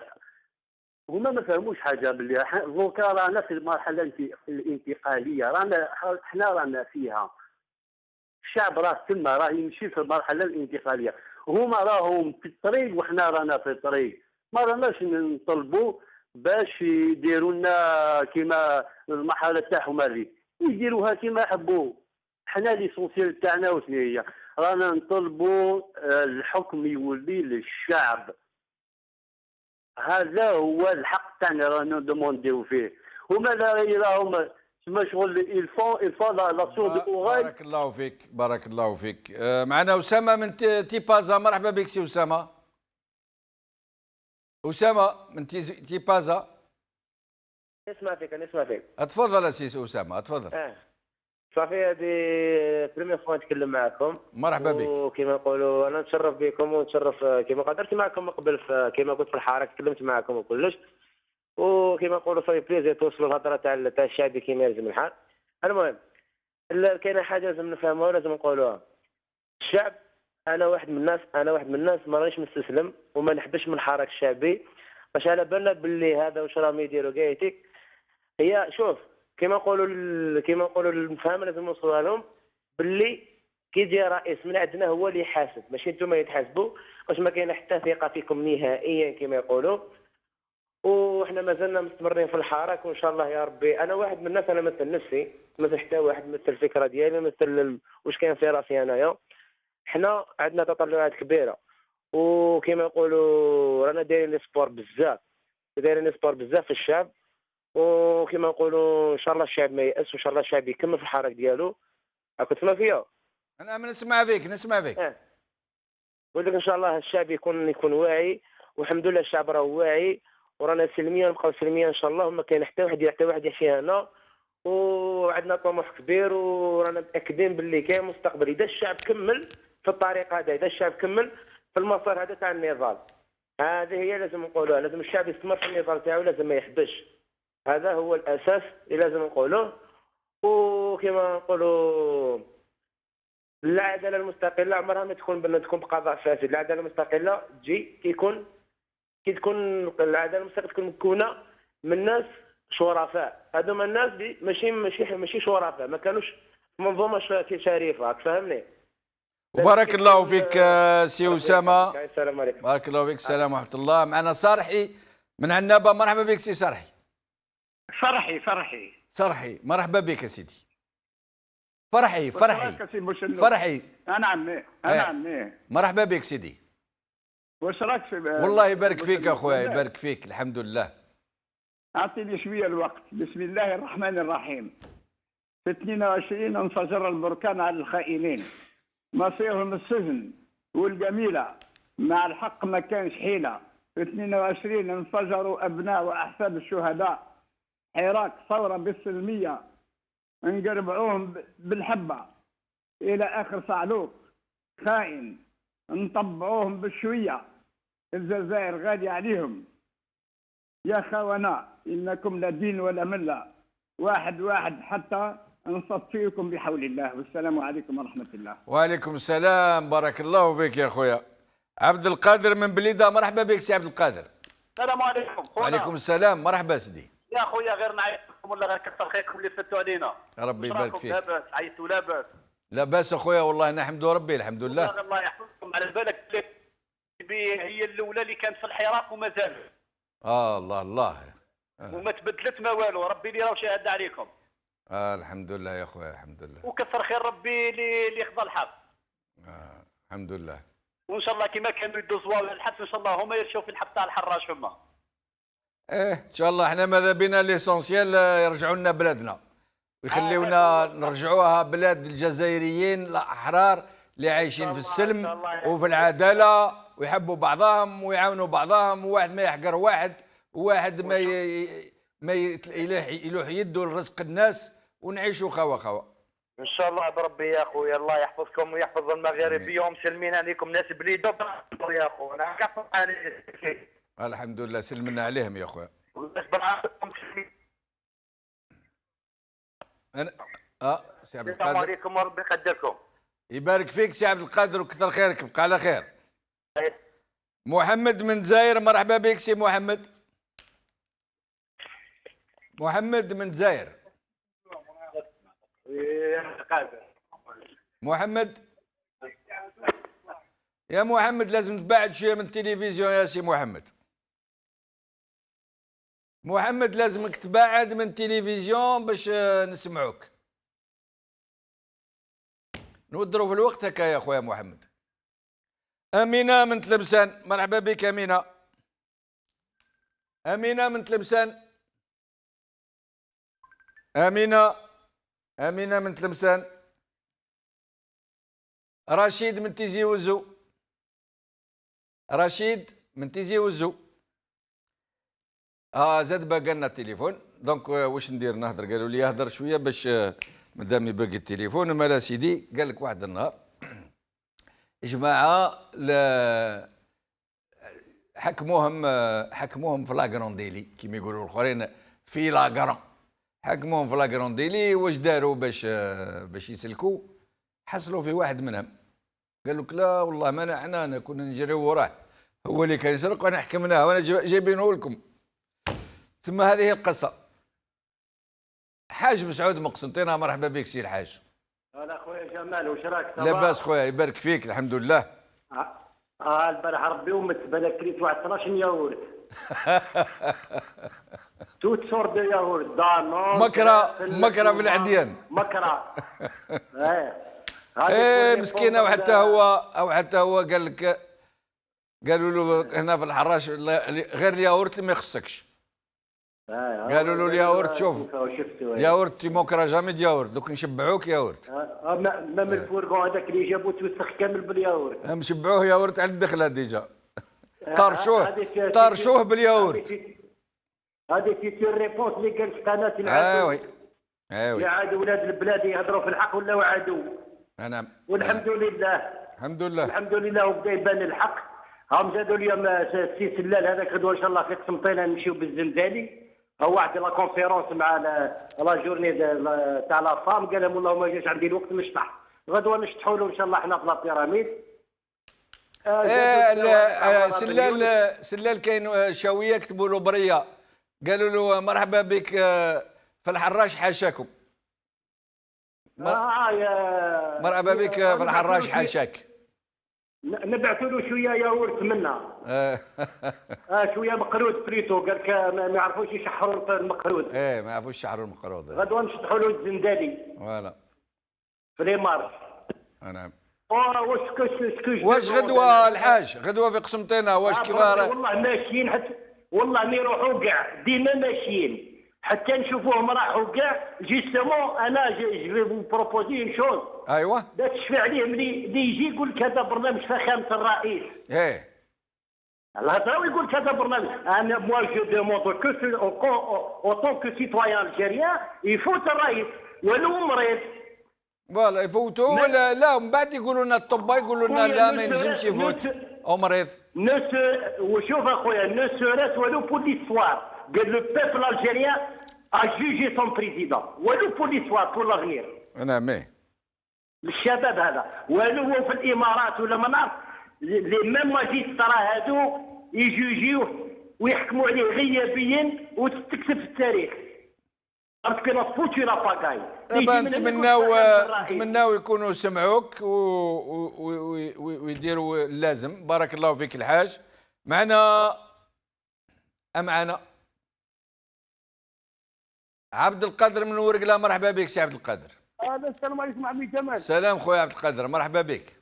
هما ما فهموش حاجه باللي دوكا رانا في المرحله الانتقاليه، حنا رانا فيها. الشعب راه تما راه يمشي في المرحله الانتقاليه، هما راهم في الطريق وحنا رانا في الطريق. ما راناش نطلبوا باش يديروا لنا كيما المرحله تاعهم هذه، يديروها كيما يحبوا. حنا ليسونسيال تاعنا وشنو هي؟ رانا نطلبوا الحكم يولي للشعب. هذا هو الحق تاعنا رانا ندومونديو فيه. هما راهم تما شغل الفون لا سور دو اوغاي. بارك الله فيك، بارك الله فيك. معنا اسامه من تيبازا. مرحبا بك سي اسامه. اسامه من تيبازا. نسمع فيك نسمع فيك. اتفضل سي اسامه اتفضل. صافي هذه بريمير فوا نتكلم معكم. مرحبا بك. وكما نقولوا انا نتشرف بكم ونتشرف كما قدرت معكم قبل كما قلت في الحركه تكلمت معكم وكلش. وكما نقولوا صافي بليزير توصلوا الهضره تاع الشعبي كما يلزم الحال. المهم كاينه حاجه لازم نفهموها ولازم نقولوها. الشعب انا واحد من الناس ما رانيش مستسلم وما نحبش من الحراك الشعبي باش على بالنا باللي هذا واش راهم يديروا كايتك. هي شوف كما نقولوا الفهم لازم نوصلوا لهم باللي كي يجي رئيس من عندنا هو اللي يحاسب، ماشي نتوما اللي تحاسبوا، واش ما كاينه حتى ثقه فيكم نهائيا كما يقولوا. وحنا مازلنا مستمرين في الحراك وان شاء الله يا ربي. انا واحد من الناس، انا مثل نفسي، مثل حتى واحد مثل الفكره ديالي، مثل واش كاين في راسي انايا. حنا عندنا تطلعات كبيره وكما يقولوا رانا دايرين لي سبور بزاف في الشعب. وكما نقولوا ان شاء الله الشعب ما يأس وان شاء الله الشعب يكمل في الحراك ديالو. راك تسمع فيا؟ انا نسمع فيك نقول لك ان شاء الله الشعب يكون واعي، والحمد لله الشعب راه واعي ورانا سلميا نبقاو سلميا ان شاء الله. وما كاين حتى واحد يحشي هنا، وعندنا طموح كبير ورانا متاكدين باللي كاين مستقبل. اذا الشعب كمل في الطريق هذا، اذا الشعب كمل في المسار هذا تاع النضال، هذه هي لازم نقولوها. لازم الشعب يستمر في النضال تاعو، لازم ما يحبش. هذا هو الاساس اللي لازم نقولوه. وكما نقولوا العداله المستقله عمرها ما تكون بقضاء فاسد. العداله المستقله تجي كي تكون العداله المستقله تكون مكونه من ناس شرفاء. هذوما الناس دي ماشي شرفاء، ما كانوش منظومه شريفه، راك فاهمني. وبارك الله فيك سي أسامة. السلام عليكم. بارك الله فيك. السلام ورحمة الله. معنا صرحي من عنابة. مرحبا بك سي صرحي. صرحي مرحبا بك يا سيدي. فرحي انا عمي مرحبا بك سيدي. واش راك في والله يبارك فيك اخويا، يبارك فيك. الحمد لله. اعطيني شويه الوقت. بسم الله الرحمن الرحيم. في 22 انفجر البركان على الخائنين، مصيرهم السجن والجميله، مع الحق ما كانش حيله. في 22 انفجروا ابناء واحفاد الشهداء، حراك ثوره بالسلميه، نقربعوهم بالحبه الى اخر صعلوك خائن، نطبعوهم بالشويه، الجزائر غاليه عليهم. يا خونه انكم لا دين ولا مله، واحد واحد حتى نصفيكم بحول الله. والسلام عليكم ورحمه الله. وعليكم السلام. بارك الله فيك يا اخويا. عبد القادر من بليده. مرحبا بك سي عبد القادر. السلام عليكم. وعليكم السلام. مرحبا سيدي. يا خويا غير نعيطكم ولا غير كثر خيركم اللي فتوا علينا. ربي يبارك فيك. لاباس عيطوا لاباس. لا باس اخويا والله نحمد ربي الحمد لله. الله يحفظكم. على بالك هي الاولى اللي كانت في الحراك وما زالت. الله الله. وما تبدلت ما والو. ربي اللي راه شاهد عليكم. الحمد لله يا اخويا الحمد لله. وكثر خير ربي اللي خضى الحق. الحمد لله. وان شاء الله كما كانوا يدوزوا الحبس ان شاء الله هما يرشوا في الحبس تاع الحراش هما. ان شاء الله احنا ماذا بينا ليسونسيال يرجعوا لنا بلادنا ويخليونا نرجعوها بلاد الجزائريين الاحرار اللي عايشين في السلم وفي العداله ويحبوا بعضهم ويعاونوا بعضهم، وواحد ما يحقر واحد، وواحد ما يلوح يده لرزق الناس، ونعيشوا خوا خوا. ان شاء الله بربي يا خويا. الله يحفظكم ويحفظ المغاربيه ومسلمين عليكم ناس بليده يا خويا. انا الحمد لله سلمنا عليهم يا اخويا. انا سي عبد القادر. السلام عليكم وربي يقدركم. يبارك فيك سي عبد القادر وكثر خيرك. بقى على خير. محمد من الجزائر. مرحبا بك سي محمد. محمد من الجزائر. محمد يا محمد لازم تبعد شويه من التلفزيون يا سي محمد. محمد لازمك تبعد من التلفزيون باش نسمعوك. نودروا في الوقت هكا يا خويا محمد. أمينة من تلمسان. مرحبا بك أمينة. أمينة من تلمسان. أمينة من تلمسان. رشيد من تيزي وزو. رشيد من تيزي وزو. زاد باقي لنا التليفون. دونك واش ندير نهضر؟ قالوا لي اهضر شويه باش مادام باقي التليفون. مالا سيدي قال لك واحد النهار جماعه حكموهم في لاكرون ديلي كيما يقولوا الاخرين في لاكرون. حكموهم في لاكرون ديلي. واش داروا باش يسلكوا؟ حصلوا في واحد منهم قال لك لا والله ما انا كنا نجريو وراه، هو اللي كان يسرق وانا حكمناه وانا جايبينه لكم. ثم هذه القصه. حاج مسعود مقسنطينه. مرحبا بك سي الحاج. هلا خويا جمال واش راك؟ لاباس خويا يبارك فيك الحمد لله. البارح ربي ومت بالك كريت واحد 12 ياورت. توت سور دو ياورت دانون مكره في العديان. مكره. مسكينه. وحتى هو قال لك قالوا له هنا في الحراش غير الياورت اللي ما يخصكش. قالوا له الياورت شوف الياورت موكرا جامي دياورت دوك نشبعوك ياورت. ما من الفورغون هذاك اللي جابو توسخ كامل بالياورت. مشبعوه ياورت على الدخله ديجا. طرشوه بالياورت. هذه في الريبونس اللي قالت قناه العدو. ايوي يعادوا ولاد البلاد يهضروا في الحق ولا عدو. نعم. والحمد لله. الحمد لله وبدا يبان الحق. هم زادوا اليوم السي سلال هذاك غدوه ان شاء الله في قسنطينه نمشيو بالزنزاني. هو واحد لا كونفيرونس مع لا جورني تاع لا فام. قال لهم والله ما جاش عندي الوقت نشطح. غدوه نشطحوا له ان شاء الله حنا في لا بيراميد. سلال كاين شاويه كتبوا له بريه قالوا له مرحبا بك في الحراش حاشاكم. يا مرحبا بك في الحراش حاشاك. نبعثوا له شويه ياورت منا. شويه مقرود بريتو، قال لك ما يعرفوش يشحروا المقرود. ما يعرفوش يشحروا المقرود. غدوه نشطحوا له الزندالي. فوالا. فريمار. نعم. واش غدوه الحاج؟ غدوه في قسنطينه واش كيفاه؟ والله ماشيين والله ما يروحوا كاع، ديما ماشيين حتى نشوفوهم راحوا كاع. جيستمون انا جو في فو بروبوزي اون شوز. ايوا. باش تشفع عليهم اللي يجي يقول لك هذا برنامج فخامه الرئيس. الهضره يقول لك هذا برنامج. انا موا جو دوموند كو اوتون كو سيتويان الجيريان يفوت الرئيس ولو مريض. فوالا يفوتوا ولا لا، ومن بعد يقولوا لنا الطباء يقولوا لنا لا ما ينجمش يفوت او مريض. وشوف اخويا نو سوريس ولو بور ليستوار. قال لو بيبل الجيريان ا جوجي سون بريزيدون ولو بور ليستوار بور لافنير. نعم. الشباب هذا ولو هو في الامارات ولا ما نعرف لي ميم ماجسترا هادو يجوجيوه ويحكموا عليه غيابيا وتكتب في التاريخ. باسكو لا فوتو لا باكاي. نتمناو يكونوا سمعوك ويديروا اللازم. بارك الله فيك الحاج. معنا عبد القادر من ورقله. مرحبا بك سي عبد القادر. السلام عليكم عمي جمال. السلام خويا عبد القادر، مرحبا بك.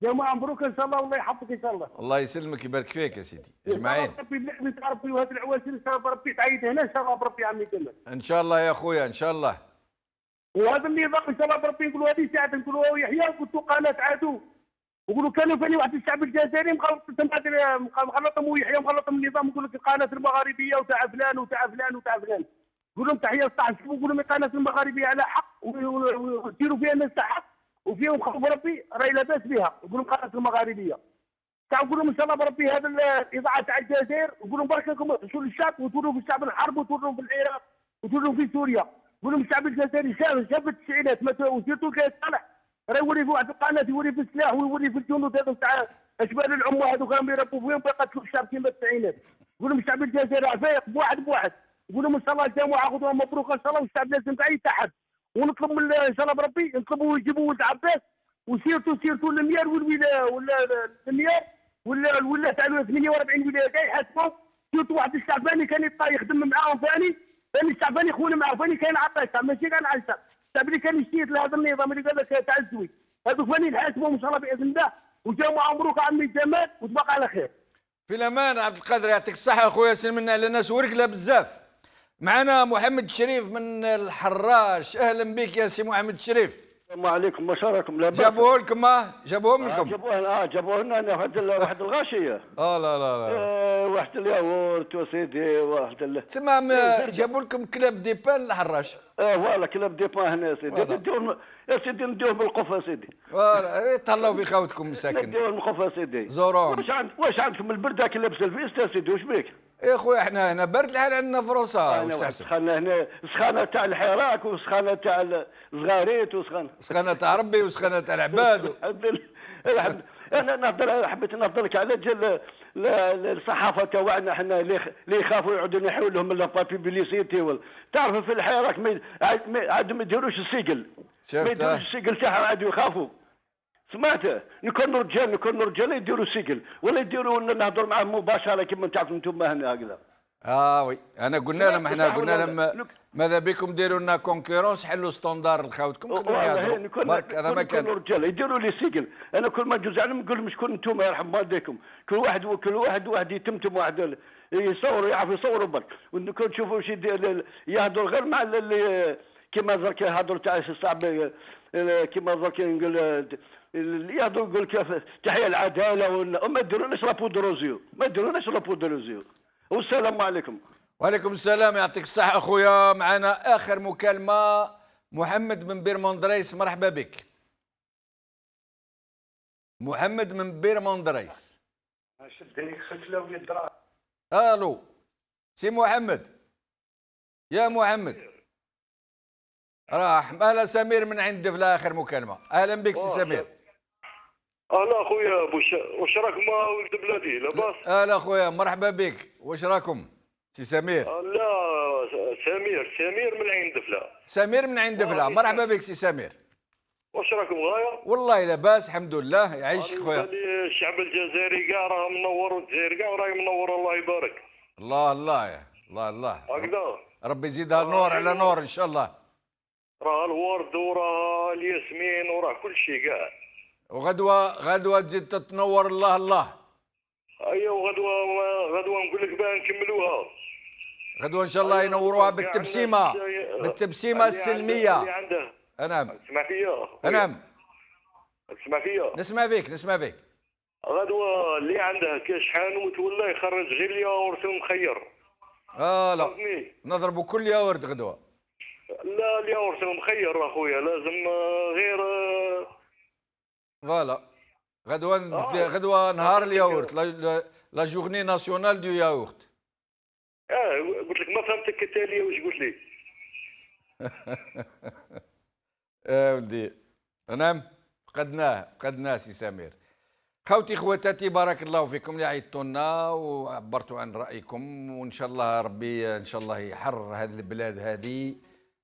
جماعة مبروك ان شاء الله والله يحفظك ان شاء الله. الله يسلمك يبارك فيك يا سيدي اجمعين. ربي بنعمة ربي وهذه العواشر ان شاء الله ربي تعيد هنا ان شاء الله بربي عمي جمال. ان شاء الله يا خويا ان شاء الله. وهذا النظام ان شاء الله بربي نقولوا هذه ساعة نقولوا يحيى قلتوا قناة عدو ويقولوا كانوا فاني واحد الشعب الجزائري مخلطهم ويحيى مخلطهم النظام يقول لك القناة المغاربية وتاع فلان وتاع فلان وتاع فلان. يقول لهم تحية 16 يقولوا لهم القناة المغاربية على حق ويديروا فيها الناس تاع حق وفيهم خوف ربي راهي لاباس بها. يقولوا القناة المغاربية نقول لهم ان شاء الله بربي هذا الاذاعه تاع الجزائر نقول لهم بارك لكم تشوفوا الشعب وتوروا في الشعب الحرب وتوروا في العراق وتوروا في سوريا. نقول لهم الشعب الجزائري شاف التسعينات وسيرتو كاين صالح راه يولي في واحد القناه يولي في السلاح ويولي في الجنود هذوك تاع اشبال العمه هذوك راهم يربوا فيهم بقى تشوف الشعب كيما التسعينات. نقول لهم الشعب الجزائري فايق بواحد. نقول لهم ان شاء الله الجماعه غدوه مبروك ان شاء الله والشعب لازم تاع يتحد. ونطلب من ان شاء الله بربي نطلبوا يجيبوا ولد عباس وسيرتو الميار الميار ولا تاع 48 ولايه كاع يحاسبوا. سيرتو واحد الشعباني كان يخدم معاهم ثاني الشعباني يخون معاه ثاني كاين عطاه الشعب ماشي كان على الشعب. الشعب اللي كان يشتيت لهذا النظام اللي قال لك تاع الزوي هذوك ثاني نحاسبهم ان شاء الله باذن الله. وجاو مع مبروك عمي جمال وتبقى على خير. في الامان عبد القادر يعطيك الصحه اخويا. سلمنا على الناس ورقله بزاف. معنا محمد الشريف من الحراش. اهلا بك يا سي محمد الشريف. السلام عليكم واش راكم لاباس؟ جابوه لكم جابوهم لكم؟ جابوه لنا واحد الغاشيه. لا واحد الياغورت وسيدي واحد تمام. جابوا لكم كلاب دي بان الحراش. فوالا كلاب دي بان هنا سيدي. يا سيدي نديوهم بالقفه سيدي. فوالا تهلاو في خاوتكم مساكن. نديوهم بالقفه سيدي. زوروهم. واش عندكم البرده كي لابس الفيستا سيدي واش بيك؟ يا خويا احنا هنا برد الحال عندنا فرصه. واش تحسب؟ سخانه هنا سخانه تاع الحراك وسخانه تاع الصغاريت سخانه تاع ربي وسخانه تاع العباد. الحمد انا حبيت نهضر لك على جال الصحافه تاعنا احنا اللي يخافوا يعودوا يحيوا لهم بابيبيليسيتي. تعرف في الحراك عاد ما يديروش السجل. ما يديروش السجل تاعهم عاد يخافوا. سمعته نكونوا رجال يديروا سجل ولا يديروا نهضر معاهم مباشره كما تعرفوا انتم هنا هكذا. وي انا قلنا لهم ماذا بكم ديروا لنا كونكورونس حلوا ستوندار لخاوتكم خلوهم يهضروا. برك هذا ما كان. رجال يديروا لي سجل. انا كل ما نجوز عليهم نقول لهم شكون انتم يرحم والديكم. كل واحد يتمتم واحد يصور يعرف يصوروا برك. ونكون نشوفوا شي يهضر غير مع اللي كما درك يهضر تاع الصعب كما درك نقول يهضر يقول كيف تحيا العداله وما يديروناش لابودروزيو والسلام عليكم. وعليكم السلام يعطيك الصحه اخويا. معنا اخر مكالمه محمد من بير مندريس. مرحبا بك محمد من بير مندريس. شدني خجله ويا الدرا. الو سي محمد. يا محمد راح. اهلا سمير من عند في اخر مكالمه. اهلا بك سي سمير. اهلا اخويا واش راكم ولد بلادي لاباس؟ اهلا اخويا مرحبا بك. واش راكم سي سمير؟ لا سمير من عند دفله. سمير من عند دفله. مرحبا بك سي سمير. واش راكم غايه؟ والله لاباس الحمد لله. يعيشك خويا. الشعب الجزائري كاع راه منور، والجزائر كاع راهي منور، الله يبارك. الله الله يا الله الله. هكذا ربي يزيدها نور على نور ان شاء الله. راه الورد وراه الياسمين وراه كل شيء كاع. وغدوه تزيد تتنور. الله الله. ايوا غدوه نقول لك باه نكملوها. غدوه ان شاء الله ينوروها بالتبسيمه السلميه. نعم. تسمع فيا؟ نعم. تسمع فيا؟ نسمع فيك. غدوه اللي عنده كاش حانوت ولا يخرج غير الياورت مخير. لا نضربوا كل ياورت غدوه. لا الياورت مخير اخويا، لازم غير فوالا. غدوه نهار الياورت، لا جورني ناسيونال دو ياورت. قلت لك ما فهمتك التاليه واش قلت لي. ولدي نعم فقدناه سي سمير. خوتي خواتاتي بارك الله فيكم اللي عيطتوا لنا وعبرتوا عن رايكم، وان شاء الله ربي ان شاء الله يحرر هذه البلاد هذه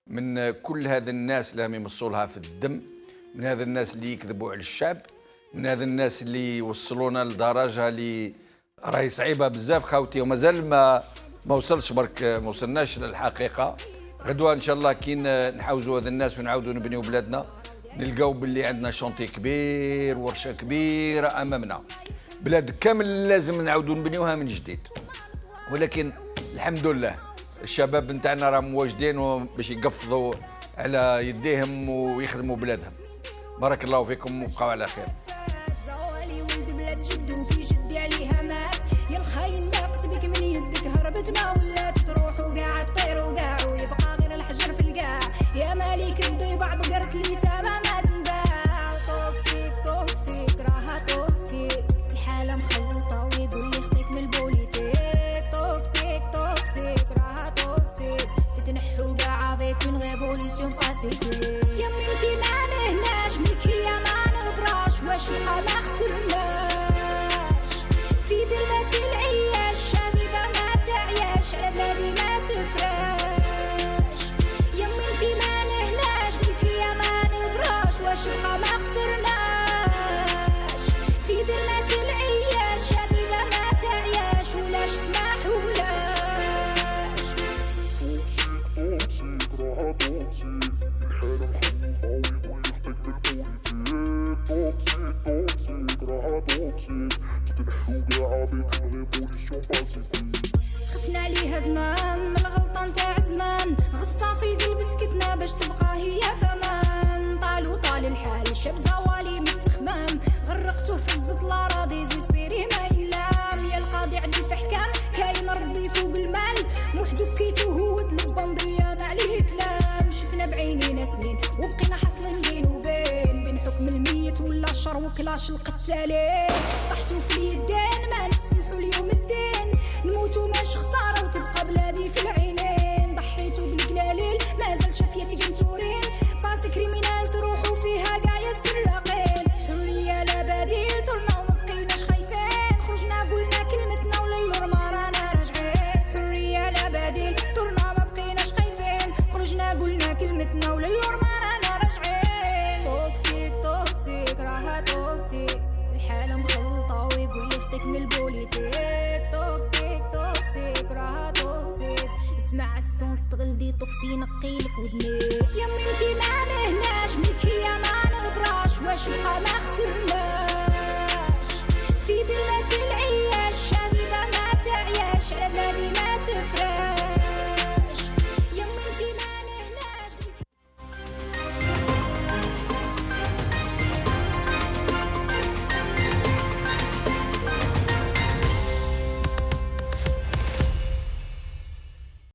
من كل هذا الناس اللي يمصوا لها في الدم، من هذا الناس اللي يكذبوا على الشعب، من هذا الناس اللي يوصلونا لدرجه اللي راهي صعيبه بزاف خوتي، ومازال ما وصلش برك، ما وصلناش للحقيقه. غدوه ان شاء الله كي نحاوزوا هذا الناس ونعاودوا نبنيو بلادنا، نلقاو باللي عندنا شونتي كبير، ورشه كبيره امامنا، بلاد كامل لازم نعاودوا نبنيوها من جديد. ولكن الحمد لله الشباب نتاعنا راهم واجدين باش يقفضوا على يديهم ويخدموا بلادهم. بارك الله فيكم وبقاو على خير. زوالي ولد بلاد جدو كي جدي عليها مات، يا الخاين ضاقت بك من يدك هربت ما ولات تروح وقاع تطير وقاع ويبقى غير الحجر في القاع، يا مالك الضيبع بقرت لي تمام تنباع. توكسيك توكسيك راها توكسيك، الحالة مخلطة ويقول لي خطيك من البوليتيك. توكسيك توكسيك راها توكسيك، تتنحو كاع بيك من غير بوليسيون باسيفيك. يا بنتي ما نهناش ملكية ما نهضراش، واش ما خسرناش في بلاد العياش، شبيبة ما تعياش على بلادي ما تفراش. يا بنتي ما نهناش ملكية ما نهضراش، واش ما خسرناش في بلاد العياش، شبيبة ما تعياش ولاش سماح ولاش. خفنا عليها زمان من الغلطة نتاع زمان، غصة في قلب سكتنا باش تبقى هي فمان. طال الحال شاب زوالي من التخمام، غرقته في الزطلة راضي زيسبيري ما يلام. يا القاضي عدل في حكام كاين ربي فوق المال، موحدو كيتو هود البندية ما عليه كلام. شفنا بعينينا سنين وبقينا حاصلين بين وبين، بين حكم الميت ولا الشر وكلاش القتالين. طحتو في اليدين ما نسمحو اليوم الدين، نموتو ماشي خسارة وتبقى بلادي في العينين. ضحيتو بالقلاليل مازال شافيتي قنتورين، باسي كريمينال تروحو فيها كاع يا السراقين. حرية لا بديل طولنا ومبقيناش خايفين، خرجنا قلنا كلمتنا وللور ما رانا راجعين. حرية لا بديل طولنا مبقيناش خايفين، خرجنا قلنا كلمتنا وللور ما رانا راجعين. توكسيك توكسيك راها توكسيك، الحالة مخلطة ويقول لي خطيك من البوليتيك. توكسيك توكسيك راها توكسيك، اسمع السون استغل توكسي نقيلك ودنيك. يا بنتي ما نهناش ملكية ما نهضراش، واش ما